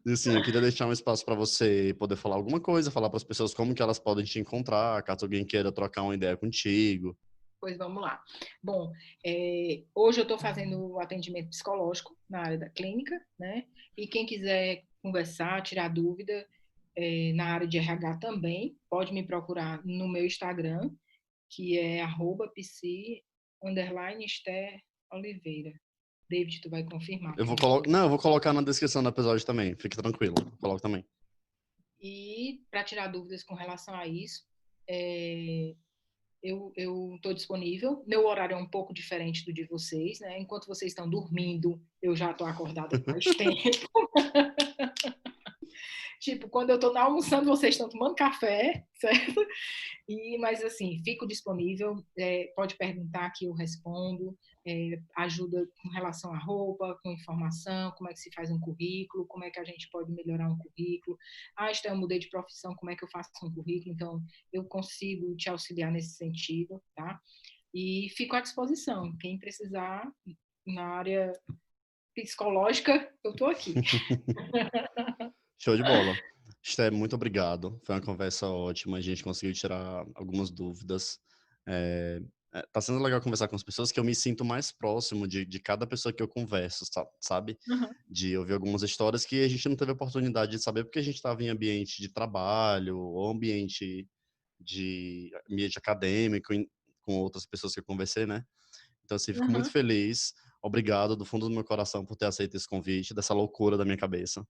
S1: E assim, eu queria deixar um espaço para você poder falar alguma coisa, falar para as pessoas como que elas podem te encontrar, caso alguém queira trocar uma ideia contigo.
S2: Pois vamos lá. Bom, hoje eu estou fazendo atendimento psicológico na área da clínica, né? E quem quiser conversar, tirar dúvida, na área de RH também, pode me procurar no meu Instagram, que é @psi_Esther Oliveira. David, tu vai confirmar para mim.
S1: Não, eu vou colocar na descrição do episódio também. Fique tranquilo. Eu coloco também.
S2: E para tirar dúvidas com relação a isso, é, eu estou disponível. Meu horário é um pouco diferente do de vocês, né? Enquanto vocês estão dormindo, eu já estou acordada faz tempo. Tipo, quando eu estou almoçando, vocês estão tomando café, certo? Mas assim, fico disponível, pode perguntar que eu respondo, ajuda com relação à roupa, com informação, como é que se faz um currículo, como é que a gente pode melhorar um currículo. Então eu mudei de profissão, como é que eu faço um currículo? Então, eu consigo te auxiliar nesse sentido, tá? E fico à disposição, quem precisar na área psicológica, eu tô aqui.
S1: Show de bola. Esté, muito obrigado. Foi uma conversa ótima. A gente conseguiu tirar algumas dúvidas. Tá sendo legal conversar com as pessoas que eu me sinto mais próximo de cada pessoa que eu converso, sabe?
S2: Uhum.
S1: De ouvir algumas histórias que a gente não teve oportunidade de saber porque a gente estava em ambiente de trabalho ou ambiente acadêmico com outras pessoas que eu conversei, né? Então, assim, fico muito
S2: Uhum.
S1: feliz. Obrigado do fundo do meu coração por ter aceito esse convite, dessa loucura da minha cabeça.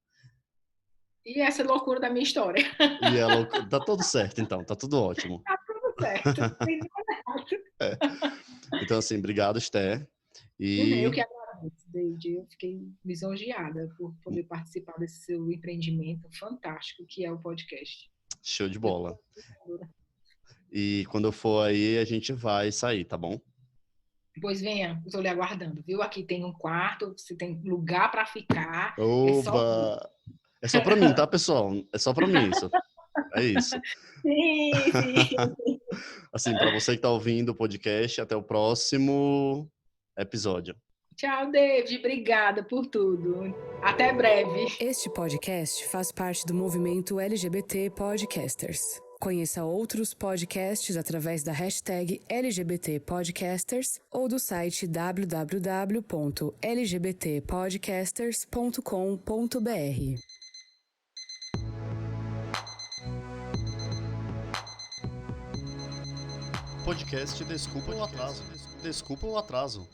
S2: E essa loucura da minha história.
S1: E tá tudo certo, então, tá tudo ótimo.
S2: Tá tudo certo. Tem nada errado.
S1: É. Então, assim, obrigado, Esté.
S2: Eu
S1: E
S2: que agradeço, David. Eu fiquei lisonjeada por poder participar desse seu empreendimento fantástico que é o podcast.
S1: show de
S2: Eu
S1: bola.
S2: tô adorando.
S1: E quando eu for aí, a gente vai sair, tá bom?
S2: Pois venha, estou lhe aguardando, viu? Aqui tem um quarto, você tem lugar para ficar, é só vir.
S1: Oba! É só pra mim, tá, pessoal? É só pra mim isso. É isso.
S2: Sim, sim.
S1: Assim, pra você que tá ouvindo o podcast, até o próximo episódio.
S2: Tchau, David. Obrigada por tudo. Até breve.
S3: Este podcast faz parte do movimento LGBT Podcasters. Conheça outros podcasts através da hashtag LGBT Podcasters ou do site www.lgbtpodcasters.com.br.
S1: Podcast Desculpa o Atraso. Desculpa o Atraso.